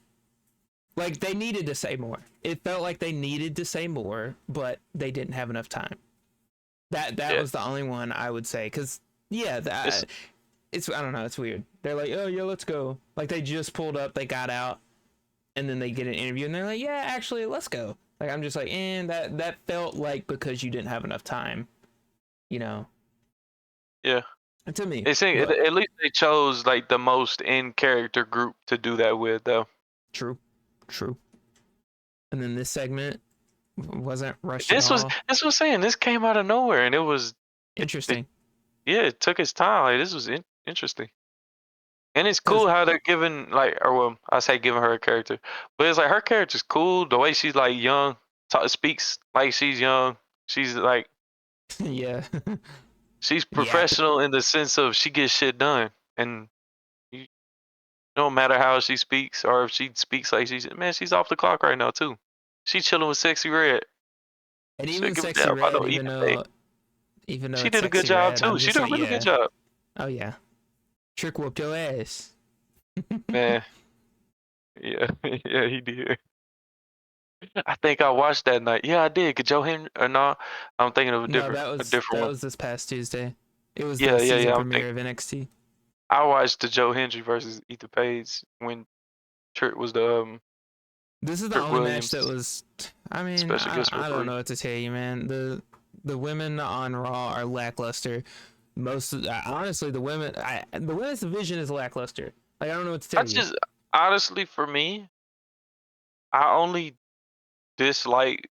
like they needed to say more. It felt like they needed to say more, but they didn't have enough time. That was the only one I would say, because it's I don't know, it's weird. They're like, oh yeah, let's go. Like they just pulled up, they got out, and then they get an interview, and they're like, yeah, actually, let's go. Like I'm just like, and that felt like because you didn't have enough time, you know. Yeah. To me. They say at least they chose like the most in character group to do that with, though. True. And then this segment wasn't rushed. This was saying this came out of nowhere, and it was interesting. It took its time. Like, this was interesting. And it's 'Cause- cool how they're giving like, or well, I say giving her a character, but it's like her character's cool. The way she's like young, speaks like she's young. She's like yeah. she's Yeah. professional in the sense of she gets shit done, and you no matter how she speaks or if she speaks like she's off the clock right now too. She's chilling with Sexy Red. And She don't even give a Sexy damn about Red, no Ethan Page. even though She it's did a good Sexy job Red, too. I'm She just did a like, really good yeah. job, Oh yeah. Trick whooped your ass. man. Yeah, yeah, he did. I think I watched that night. Yeah, I did. Could Joe Henry or no? I'm thinking of No, a different that one. was this past Tuesday. It was Yeah, the yeah, season yeah. premiere of NXT. I watched the Joe Hendry versus Ethan Page when Trick was the This is the Trick only match Williams that was. I mean, special guest I don't referee. know what to tell you, man. The women on Raw are lackluster. Honestly, the women's division is lackluster. Like, I don't know what to tell I you. just honestly, for me, I only dislike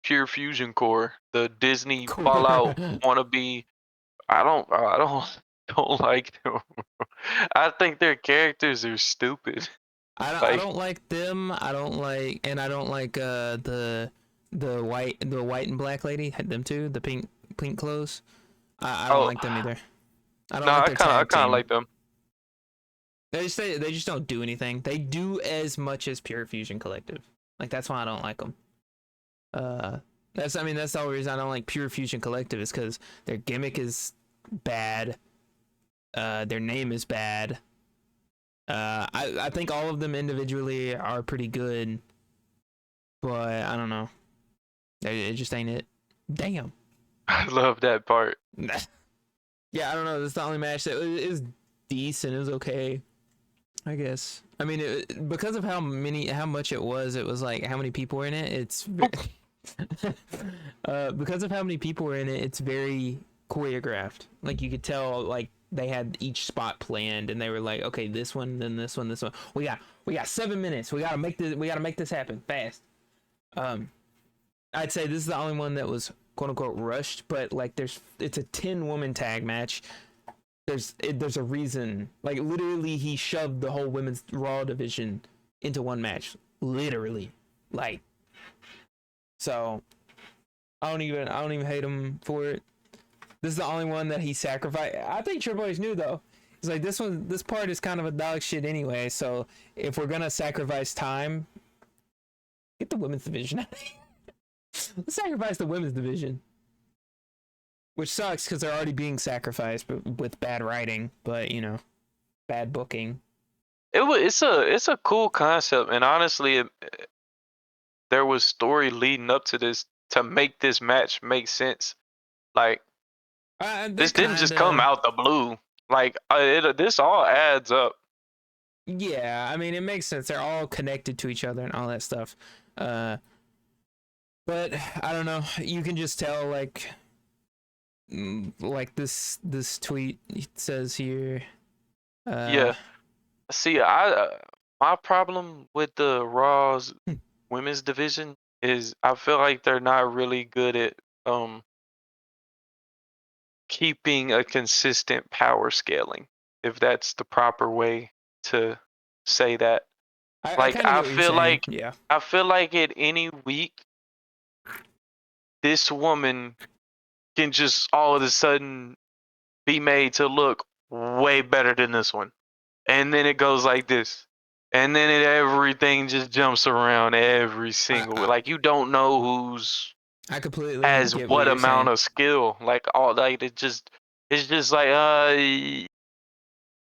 Pure Fusion Core, the Disney Fallout wannabe. I don't don't like them. I think their characters are stupid. I don't like them. I don't like the white and black lady. Them too. The pink clothes. I don't Oh like them either. I don't no, like their I tag kind of team. like them. They just don't do anything. They do as much as Pure Fusion Collective. Like, that's why I don't like them. That's the only reason I don't like Pure Fusion Collective is because their gimmick is bad. Their name is bad. I think all of them individually are pretty good, but I don't know. It just ain't it. Damn. I love that part. Yeah, I don't know. That's the only match that is decent. It was okay, I guess. I mean, because of how much it was like how many people were in it. It's because of how many people were in it. It's very choreographed. Like, you could tell, like, they had each spot planned, and they were like, okay, this one, then this one, this one. We got 7 minutes. We gotta make this happen fast. I'd say this is the only one that was quote unquote rushed, but like it's a 10-woman tag match. There's a reason. Like, literally, he shoved the whole women's Raw division into one match. Literally, like. So I don't even hate him for it. This is the only one that he sacrificed. I think Triple H knew, though. He's like, this part is kind of a dog shit anyway. So if we're gonna sacrifice time, get the women's division out of here. Let's sacrifice the women's division, which sucks because they're already being sacrificed, but with bad writing. But bad booking. It's a cool concept, and honestly, there was story leading up to this to make this match make sense. Like, this didn't just come out the blue. Like, this all adds up. Yeah, I mean, it makes sense. They're all connected to each other and all that stuff. But I don't know. You can just tell, like this tweet says here. Yeah. See, my problem with the Raw's women's division is I feel like they're not really good at keeping a consistent power scaling, if that's the proper way to say that. I feel like I feel like at any week this woman can just all of a sudden be made to look way better than this one. And then it goes like this. And then everything just jumps around every single like, you don't know who's I completely has get what you're amount saying. of skill. Like, all like it's just like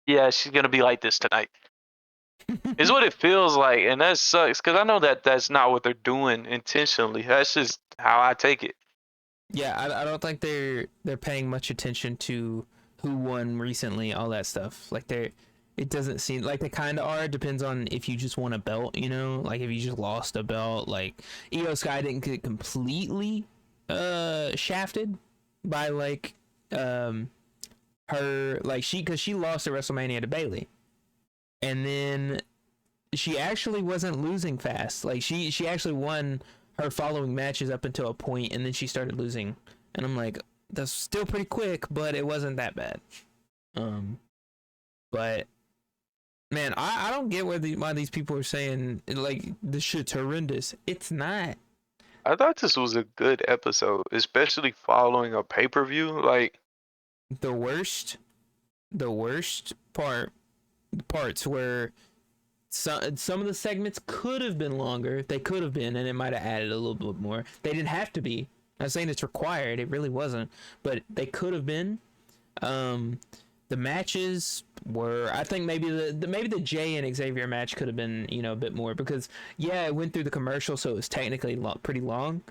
yeah, she's gonna be like this tonight. Is what it feels like, and that sucks because I know that that's not what they're doing intentionally. That's just how I take it. Yeah, I don't think they're paying much attention to who won recently, all that stuff. Like, it doesn't seem like they kind of are. It depends on if you just won a belt, like if you just lost a belt. Like, Io Sky didn't get completely shafted by like her, like, because she lost at WrestleMania to Bayley, and then she actually wasn't losing fast. Like, she actually won her following matches up until a point, and then she started losing. And I'm like, that's still pretty quick, but it wasn't that bad. But Man, I don't get why these people are saying like this shit's horrendous. It's not. I thought this was a good episode, especially following a pay-per-view. Like, The worst parts where some of the segments could have been longer. They could have been, and it might have added a little bit more. They didn't have to be. I'm not saying it's required. It really wasn't, but they could have been. The matches were, I think maybe the Jay and Xavier match could have been, you know, a bit more, because yeah, it went through the commercial, so it was technically pretty long.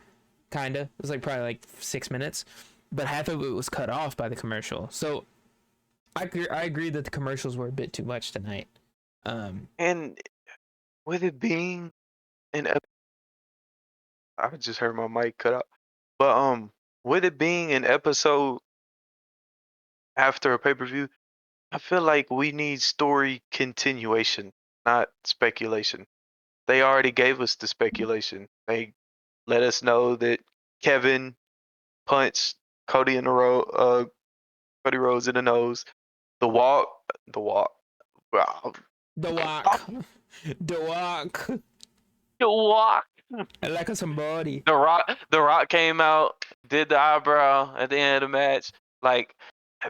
Kinda, it was like probably like 6 minutes, but half of it was cut off by the commercial. So I agree that the commercials were a bit too much tonight. and with it being I just heard my mic cut out. But with it being an episode after a pay-per-view, I feel like we need story continuation, not speculation. They already gave us the speculation. They let us know that Kevin punched Cody in the Cody Rhodes in the nose. The walk, wow. The Walk, The Walk, The walk. like somebody. The Rock came out, did the eyebrow at the end of the match. Like,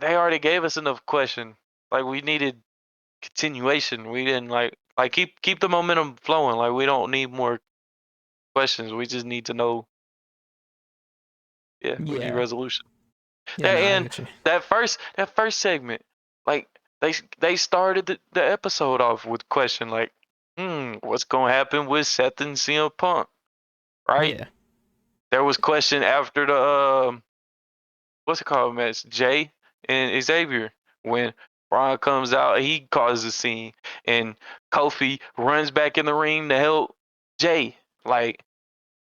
they already gave us enough question. Like, we needed continuation. We didn't like keep the momentum flowing. Like, we don't need more questions. We just need to know. Yeah, we need Yeah, resolution. yeah, That no, I and get you. that first segment, like they started the episode off with question like, what's gonna happen with Seth and CM Punk, right? Yeah, There was question after the what's it called match, Jay and Xavier, when Braun comes out, he causes a scene, and Kofi runs back in the ring to help Jay.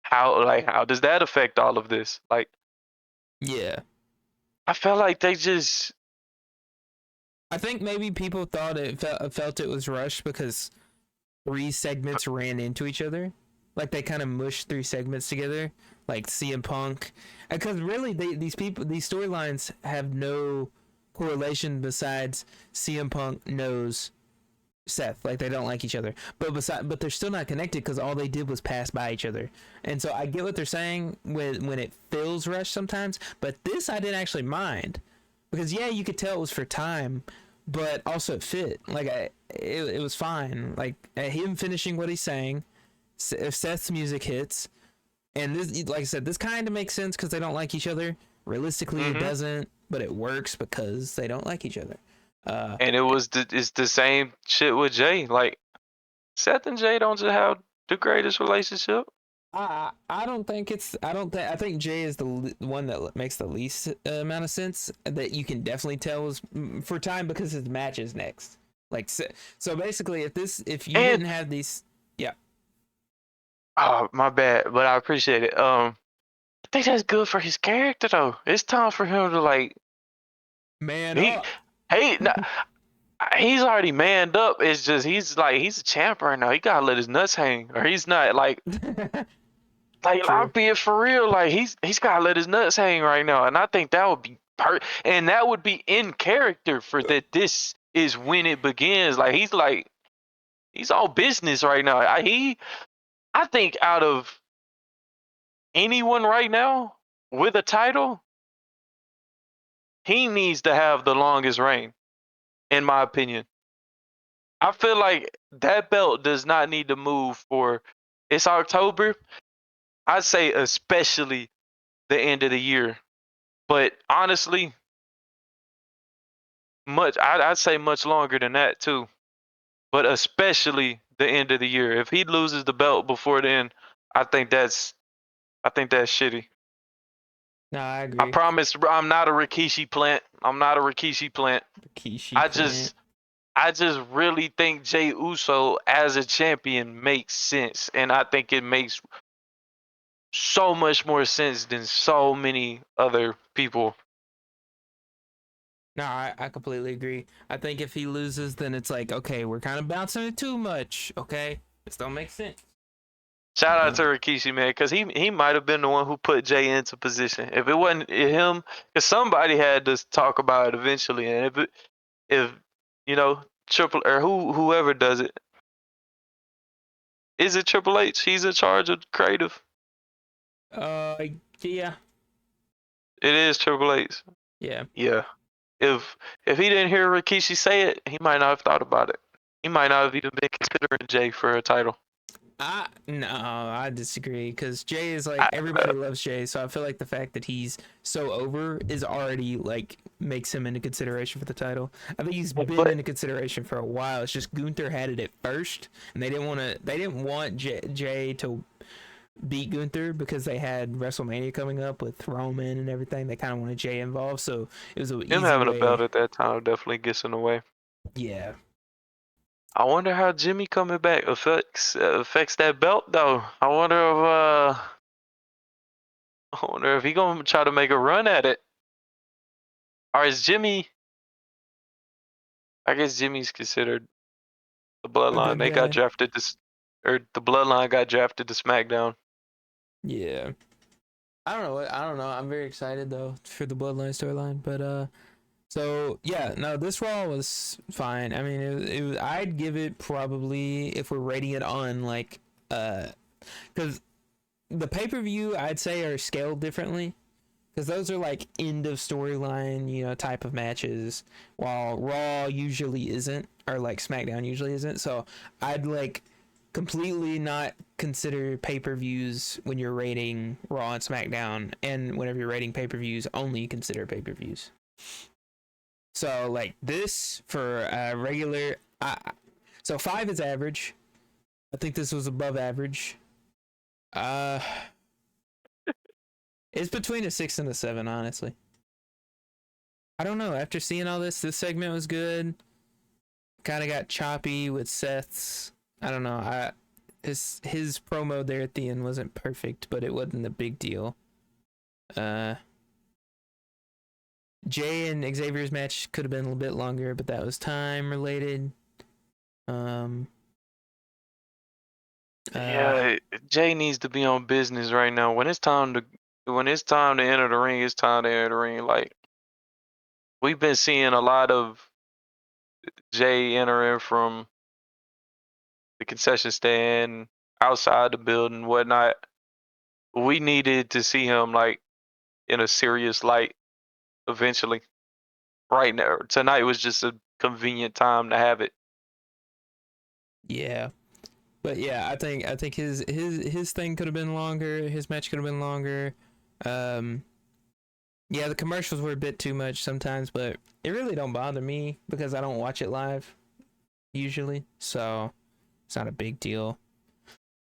How does that affect all of this? Like, yeah. I felt like they just I think maybe people thought felt it was rushed because 3 segments ran into each other. Like they kind of mushed 3 segments together, like CM Punk, because really these storylines have no correlation besides CM Punk knows Seth, like they don't like each other, but they're still not connected because all they did was pass by each other. And so I get what they're saying when it feels rushed sometimes, but this I didn't actually mind, because yeah, you could tell it was for time, but also it fit. Like it was fine. Like him finishing what he's saying, if Seth's music hits, and this, like I said, this kind of makes sense because they don't like each other. Realistically, it doesn't, but it works because they don't like each other. and it's the same shit with Jay. Like, Seth and Jay don't just have the greatest relationship. I don't think I think Jay is the one that makes the least amount of sense, that you can definitely tell was for time because his match is next. Like so basically, if you And didn't have these, yeah, oh, my bad, but I appreciate it. I think that's good for his character though. It's time for him to like man he up. hey nah, he's already manned up. It's just he's a champ right now. He gotta let his nuts hang, or he's not like I'll True. be it for real. Like he's gotta let his nuts hang right now, and I think that would be and that would be in character for that. This is when it begins. He's all business right now. I think out of anyone right now with a title, he needs to have the longest reign, in my opinion. I feel like that belt does not need to move for it's October. I'd say especially the end of the year. But honestly, I'd say much longer than that too. But especially the end of the year. If he loses the belt before then, I think that's shitty. No, I I agree. promise I'm not a Rikishi plant. I'm not a Rikishi plant. Kishi I plant. just I just really think Jey Uso as a champion makes sense, and I think it makes so much more sense than so many other people. No, I completely agree. I think if he loses, then it's like, okay, we're kind of bouncing it too much. Okay, this don't make sense. Shout out to Rikishi, man, because he might have been the one who put Jay into position. If it wasn't him, because somebody had to talk about it eventually, and if you know Triple or whoever does it. Is it Triple H? He's in charge of creative. Yeah. It is Triple H. Yeah. Yeah. If he didn't hear Rikishi say it, he might not have thought about it. He might not have even been considering Jay for a title. No, I disagree because Jay is like everybody loves Jay, so I feel like the fact that he's so over is already like makes him into consideration for the title. I think he's been into consideration for a while. It's just Gunther had it at first, and they didn't want Jay to beat Gunther because they had WrestleMania coming up with Roman and everything. They kind of wanted Jay involved, so it was a Him having a belt at that time definitely gets in the way. Yeah. I wonder how Jimmy coming back affects that belt though. I wonder if he gonna try to make a run at it. Or is Jimmy? I guess Jimmy's considered the bloodline. They got drafted the bloodline got drafted to SmackDown. Yeah. I don't know. I'm very excited though for the Bloodline storyline, but so yeah, no, this Raw was fine. I mean, it I'd give it probably, if we're rating it on like because the pay-per-view I'd say are scaled differently, because those are like end of storyline, type of matches, while Raw usually isn't, or like SmackDown usually isn't. So I'd like completely not consider pay-per-views when you're rating Raw and SmackDown, and whenever you're rating pay-per-views, only consider pay-per-views. So like this for regular, so 5 is average. I think this was above average. It's between a 6 and a 7, honestly. I don't know. After seeing all this segment was good. Kind of got choppy with Seth's. I don't know. His promo there at the end wasn't perfect, but it wasn't a big deal. Jay and Xavier's match could have been a little bit longer, but that was time related. Yeah, Jay needs to be on business right now. When it's time to enter the ring, it's time to enter the ring. Like, we've been seeing a lot of Jay entering from the concession stand, outside the building, whatnot. We needed to see him like in a serious light eventually. Right now, tonight was just a convenient time to have it. Yeah. But yeah, I think his thing could have been longer. His match could have been longer. Yeah, the commercials were a bit too much sometimes, but it really don't bother me because I don't watch it live usually, so it's not a big deal.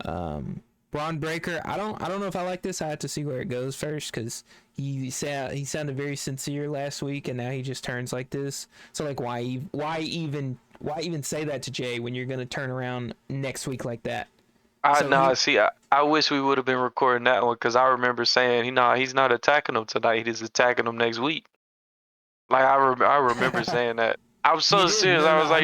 Braun Breaker, I don't know if I like this. I have to see where it goes first, because he sounded very sincere last week, and now he just turns like this. So like, why even say that to Jay when you're gonna turn around next week like that? I wish we would have been recording that one, because I remember saying he's not attacking him tonight. He's attacking him next week. Like I remember saying that. I was so serious. No, I was like,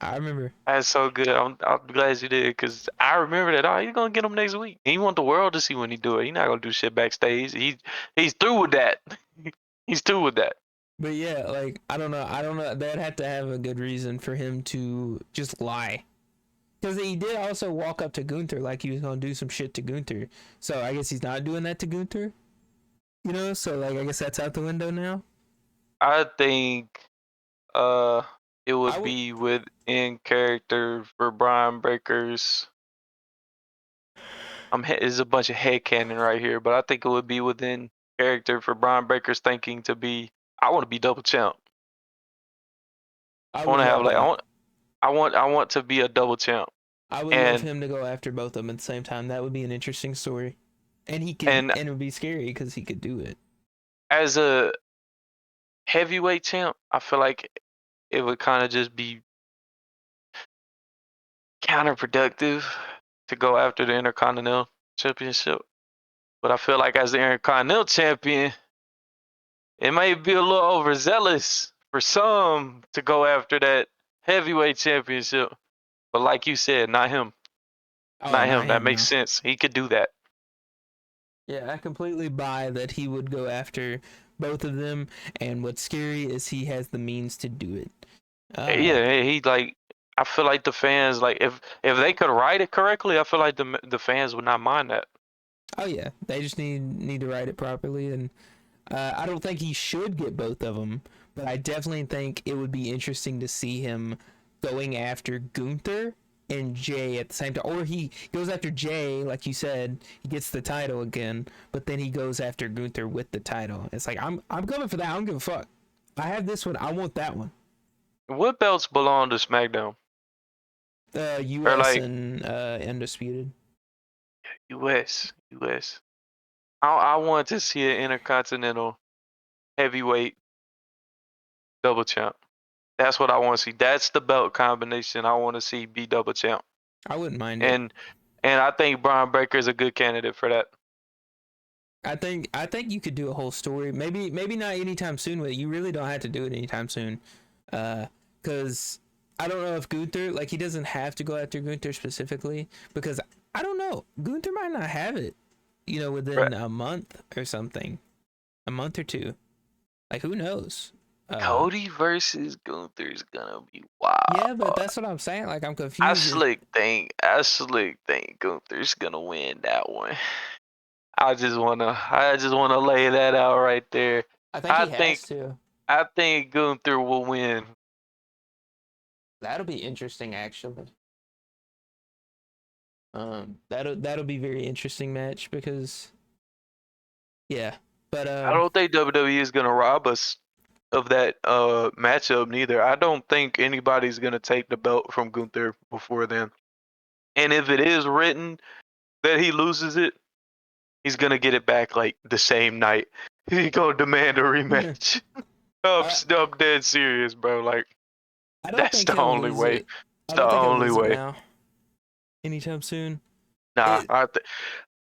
I remember. That's so good. I'm glad you did, because I remember that. Oh, he's gonna get him next week. He want the world to see when he do it. He's not gonna do shit backstage. He's through with that. He's through with that. But yeah, like I don't know. They'd have to have a good reason for him to just lie, because he did also walk up to Gunther like he was gonna do some shit to Gunther. So I guess he's not doing that to Gunther. So like I guess that's out the window now. I think it would be within character for Brian Breakers. There's a bunch of headcanon right here, but I think it would be within character for Brian Breakers thinking to be, I want to be double champ. I want to have like I want to be a double champ. I would love him to go after both of them at the same time. That would be an interesting story, and it would be scary because he could do it. As a heavyweight champ, I feel like it would kind of just be counterproductive to go after the Intercontinental Championship. But I feel like as the Intercontinental Champion, it might be a little overzealous for some to go after that heavyweight championship. But like you said, not him. Not him. That makes sense. He could do that. Yeah, I completely buy that he would go after both of them, and what's scary is he has the means to do it. Yeah, he like. I feel like the fans like if they could write it correctly, I feel like the fans would not mind that. Oh yeah, they just need to write it properly, and I don't think he should get both of them, but I definitely think it would be interesting to see him going after Gunther and Jay at the same time, or he goes after Jay, like you said, he gets the title again, but then he goes after Gunther with the title. It's like I'm coming for that. I don't give a fuck. I have this one. I want that one. What belts belong to SmackDown? Or U.S. like and Undisputed. US. I want to see an Intercontinental Heavyweight double champ. That's what I want to see. That's the belt combination I want to see be double champ. I wouldn't mind it. And I think Braun Breaker is a good candidate for that. I think you could do a whole story. Maybe not anytime soon, but you really don't have to do it anytime soon. Cause I don't know if Gunther, like, he doesn't have to go after Gunther specifically, because I don't know. Gunther might not have it, within a month or something. A month or two. Like, who knows? Cody versus Gunther is gonna be wild. Yeah, but that's what I'm saying. Like, I'm confused. I slick think Gunther's gonna win that one. I just wanna lay that out right there. I think he has to. I think Gunther will win. That'll be interesting, actually. That'll be very interesting match because, yeah. But I don't think WWE is gonna rob us of that matchup neither. I don't think anybody's gonna take the belt from Gunther before then. And if it is written that he loses it, he's gonna get it back like the same night. He's gonna demand a rematch. I'm dead serious, bro. Like, that's the only way. It's the only way. Now. Anytime soon. Nah,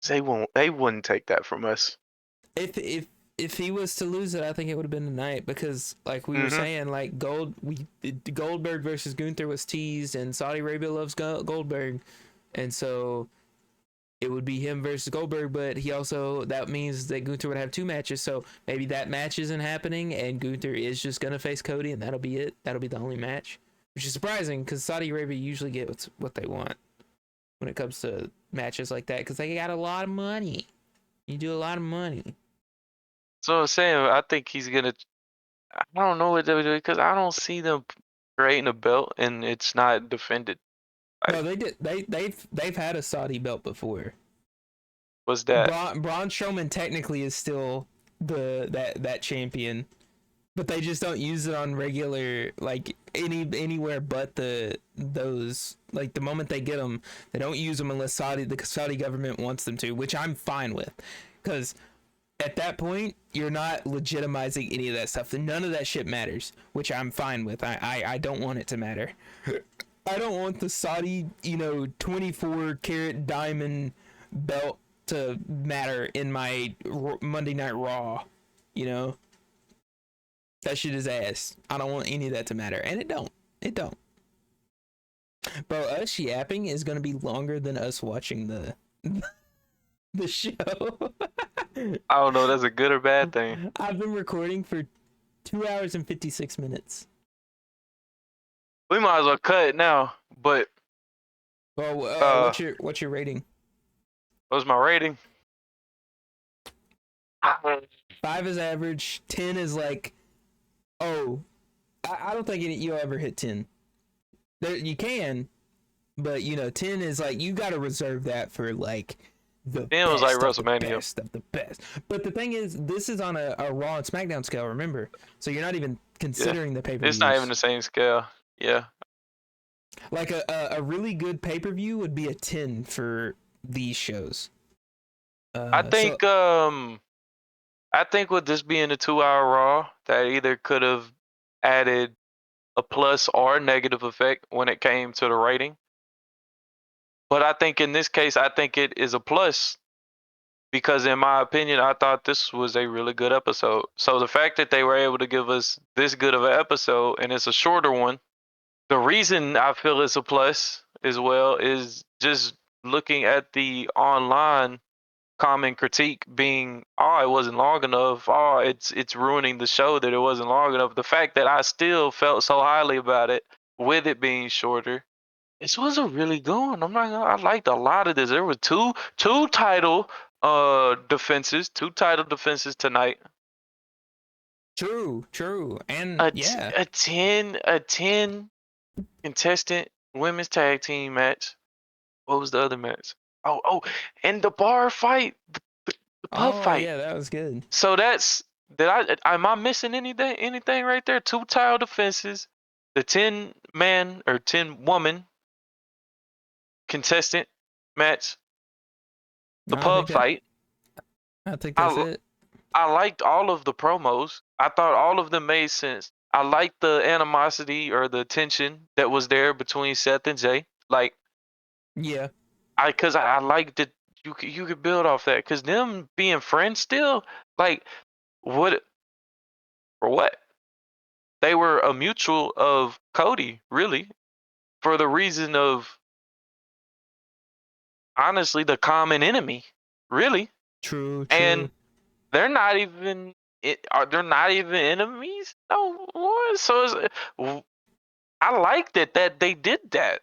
they won't. They wouldn't take that from us. If he was to lose it, I think it would have been tonight, because, like we were saying, like Goldberg versus Gunther was teased, and Saudi Arabia loves Goldberg, and so it would be him versus Goldberg. But that means that Gunther would have two matches, so maybe that match isn't happening, and Gunther is just gonna face Cody, and that'll be it. That'll be the only match, which is surprising because Saudi Arabia usually get what they want when it comes to matches like that, because they got a lot of money. You do a lot of money. So I'm saying, I think he's gonna. I don't know what WWE, because I don't see them creating a belt and it's not defended. No, they did. They've had a Saudi belt before. What's that? Braun Strowman technically is still that champion, but they just don't use it on regular, like, anywhere but those. Like, the moment they get them, they don't use them unless the Saudi government wants them to, which I'm fine with, because at that point you're not legitimizing any of that stuff. None of that shit matters, which I'm fine with. I don't want it to matter. I don't want the Saudi 24 karat diamond belt to matter in my Monday Night Raw. That shit is ass. I don't want any of that to matter, and it don't. Bro, us yapping is gonna be longer than us watching the show. I don't know. That's a good or bad thing. I've been recording for 2 hours and 56 minutes. We might as well cut it now. But well, what's your rating? What's my rating? 5 is average. 10 is like, I don't think you'll ever hit 10. You can, but 10 is like, you got to reserve that for like the it was like WrestleMania. The best. But the thing is, this is on a Raw and SmackDown scale, remember? So you're not even considering the pay-per-views. It's not even the same scale. Yeah. Like a really good pay-per-view would be a 10 for these shows. I think with this being a 2-hour Raw, that either could have added a plus or a negative effect when it came to the rating. But I think in this case, I think it is a plus, because in my opinion, I thought this was a really good episode. So the fact that they were able to give us this good of an episode, and it's a shorter one, the reason I feel it's a plus as well is just looking at the online common critique being, oh, it wasn't long enough. Oh, it's ruining the show that it wasn't long enough. The fact that I still felt so highly about it with it being shorter. This was a really good one. I'm not gonna, I liked a lot of this. There were two title defenses, tonight. True. And A yeah. a 10 contestant women's tag team match. What was the other match? Oh, and the bar fight, the pub fight. Yeah, that was good. So am I missing anything right there? 2 title defenses, the 10 man or 10 woman contestant match, the No, pub fight. I think that's I it. I liked all of the promos. I thought all of them made sense. I liked the animosity or the tension that was there between Seth and Jay. Like Yeah. I liked that you could build off that because them being friends still, like, what for what? They were a mutual of Cody, really, for the reason of, honestly, the common enemy, really. True. And they're not even they're not even enemies no more. So I like that they did that.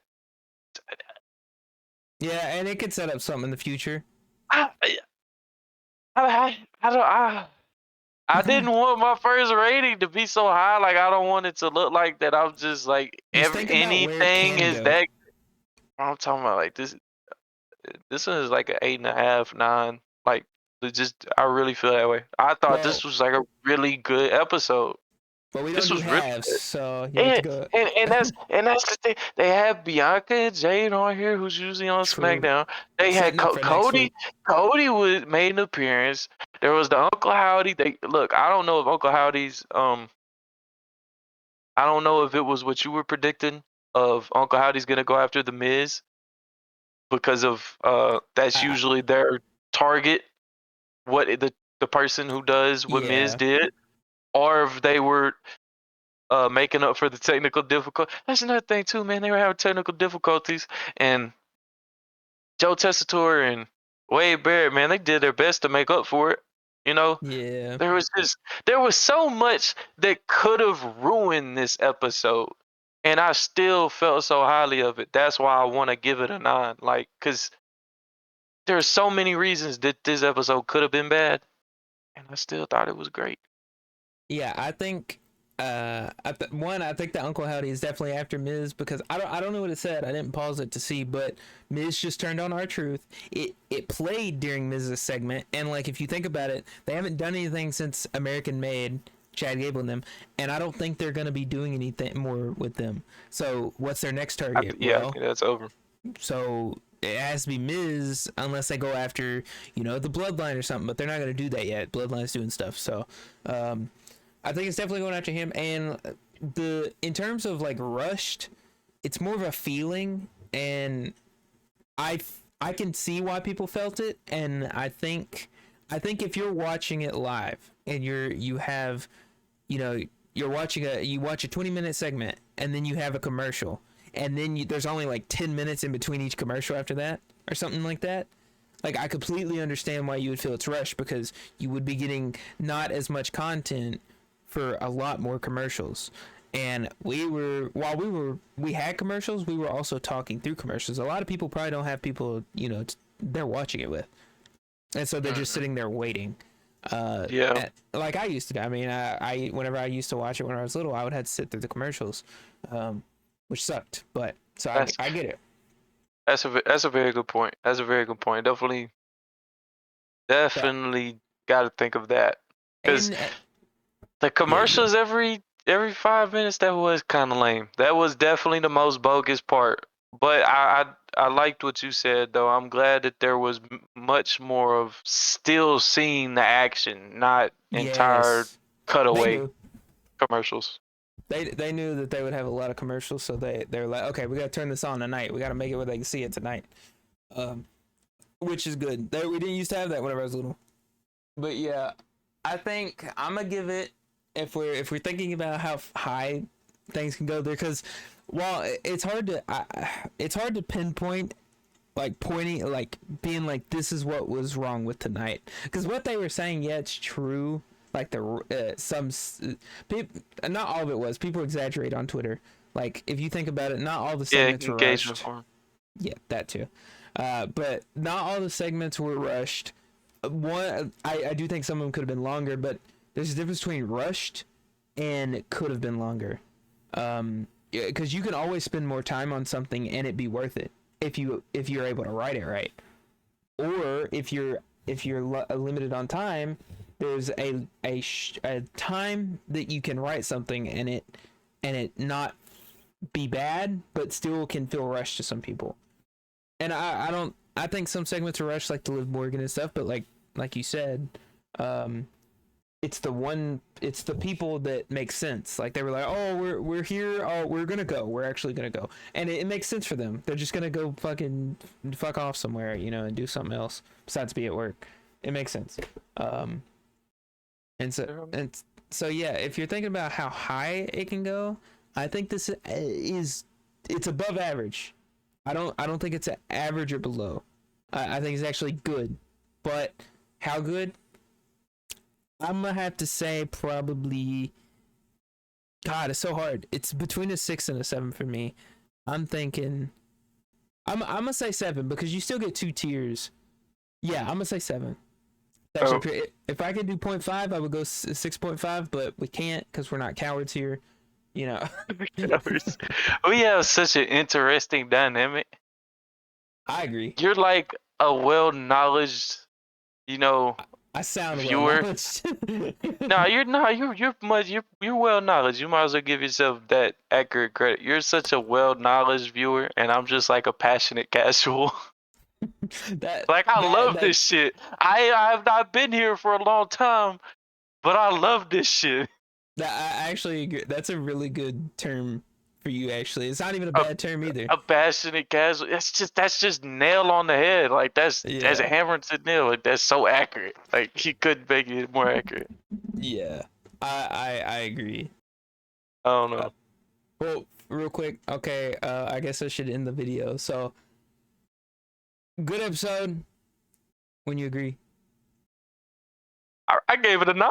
Yeah, and it could set up something in the future. I didn't want my first rating to be so high. Like, I don't want it to look like that. I'm just like, Just think about where it anything can is go. that. I'm talking about like this. This one is like an 8.5, 9. Like, I really feel that way. I thought this was like a really good episode. But we don't This do was really halves, good. so you have to go. And that's the thing. They have Bianca and Jade on here, who's usually on SmackDown. They had Setting up for next Cody. week. Cody made an appearance. There was the Uncle Howdy. I don't know if Uncle Howdy's I don't know if it was what you were predicting of Uncle Howdy's gonna go after the Miz because of that's usually their target. What the person who does what Miz did, or if they were making up for the technical difficulty. That's another thing too, man. They were having technical difficulties, and Joe Tessitore and Wade Barrett, man, they did their best to make up for it. You know, Yeah. there was so much that could have ruined this episode, and I still felt so highly of it. That's why I want to give it a 9. Like, cause there's so many reasons that this episode could have been bad, and I still thought it was great. Yeah, I think I think that Uncle Howdy is definitely after Miz because I don't know what it said. I didn't pause it to see, but Miz just turned on R-Truth. It played during Miz's segment, and like if you think about it, they haven't done anything since American Made, Chad Gable and them, and I don't think they're gonna be doing anything more with them. So what's their next target? That's over. So it has to be Miz unless they go after, the Bloodline or something, but they're not going to do that yet. Bloodline's doing stuff. So I think it's definitely going after him. And in terms of like rushed, it's more of a feeling, and I can see why people felt it. And I think if you're watching it live and you watch a 20-minute segment and then you have a commercial, and then there's only like 10 minutes in between each commercial after that or something like that. Like, I completely understand why you would feel it's rushed because you would be getting not as much content for a lot more commercials. And we had commercials, we were also talking through commercials. A lot of people probably don't have people, they're watching it with. And so they're just sitting there waiting. Like I used to. I mean, I whenever I used to watch it when I was little, I would have to sit through the commercials. Which sucked, but so I get it. That's a very good point. Definitely got to think of that because the commercials every 5 minutes, that was kind of lame. That was definitely the most bogus part. But I liked what you said though. I'm glad that there was much more of still seeing the action, not entire cutaway commercials. They knew that they would have a lot of commercials, so they were like, okay, we gotta turn this on tonight. We gotta make it where they can see it tonight, which is good. We didn't used to have that whenever I was little, but yeah, I think I'm gonna give it, if we're thinking about how high things can go there, because while it's hard to pinpoint like pointing, like being like, this is what was wrong with tonight. Because what they were saying, yeah, it's true. Like people, not all of it was. People exaggerate on Twitter. Like if you think about it, not all the Yeah, segments were engagement rushed. form. Yeah, that too. But not all the segments were rushed. I do think some of them could have been longer, but there's a difference between rushed and it could have been longer. Because you can always spend more time on something and it be worth it if you're able to write it right. Or if you're limited on time, there's a time that you can write something and it not be bad, but still can feel rushed to some people. And I think some segments are rushed, like the Liv Morgan and stuff, but like you said, it's the people that make sense. Like they were like, oh, we're here, oh, we're actually gonna go, and it makes sense for them. They're just gonna go fuck off somewhere, and do something else besides be at work. It makes sense. And so yeah, if you're thinking about how high it can go, I think this it's above average. I don't think it's an average or below. I think it's actually good, but how good? I'm gonna have to say probably. God, it's so hard. It's between a 6 and a 7 for me. I'm thinking. I'm gonna say 7 because you still get 2 tiers. Yeah, I'm gonna say 7. Actually, if I could do 0.5, I would go 6.5, but we can't because we're not cowards here. We have such an interesting dynamic. I agree. You're like a well-knowledged, I sound viewer. No, you're not. You're well-knowledged. You might as well give yourself that accurate credit. You're such a well-knowledged viewer, and I'm just like a passionate casual. I love this shit. I've not been here for a long time, but I love this shit. I actually agree. That's a really good term for you. Actually, it's not even a bad term either. A passionate casual. That's just nail on the head. Like that's a hammer to nail. Like that's so accurate. Like he couldn't make it more accurate. Yeah, I agree. I don't know. Well, real quick. Okay, I guess I should end the video. So, good episode. When you agree, I gave it a 9.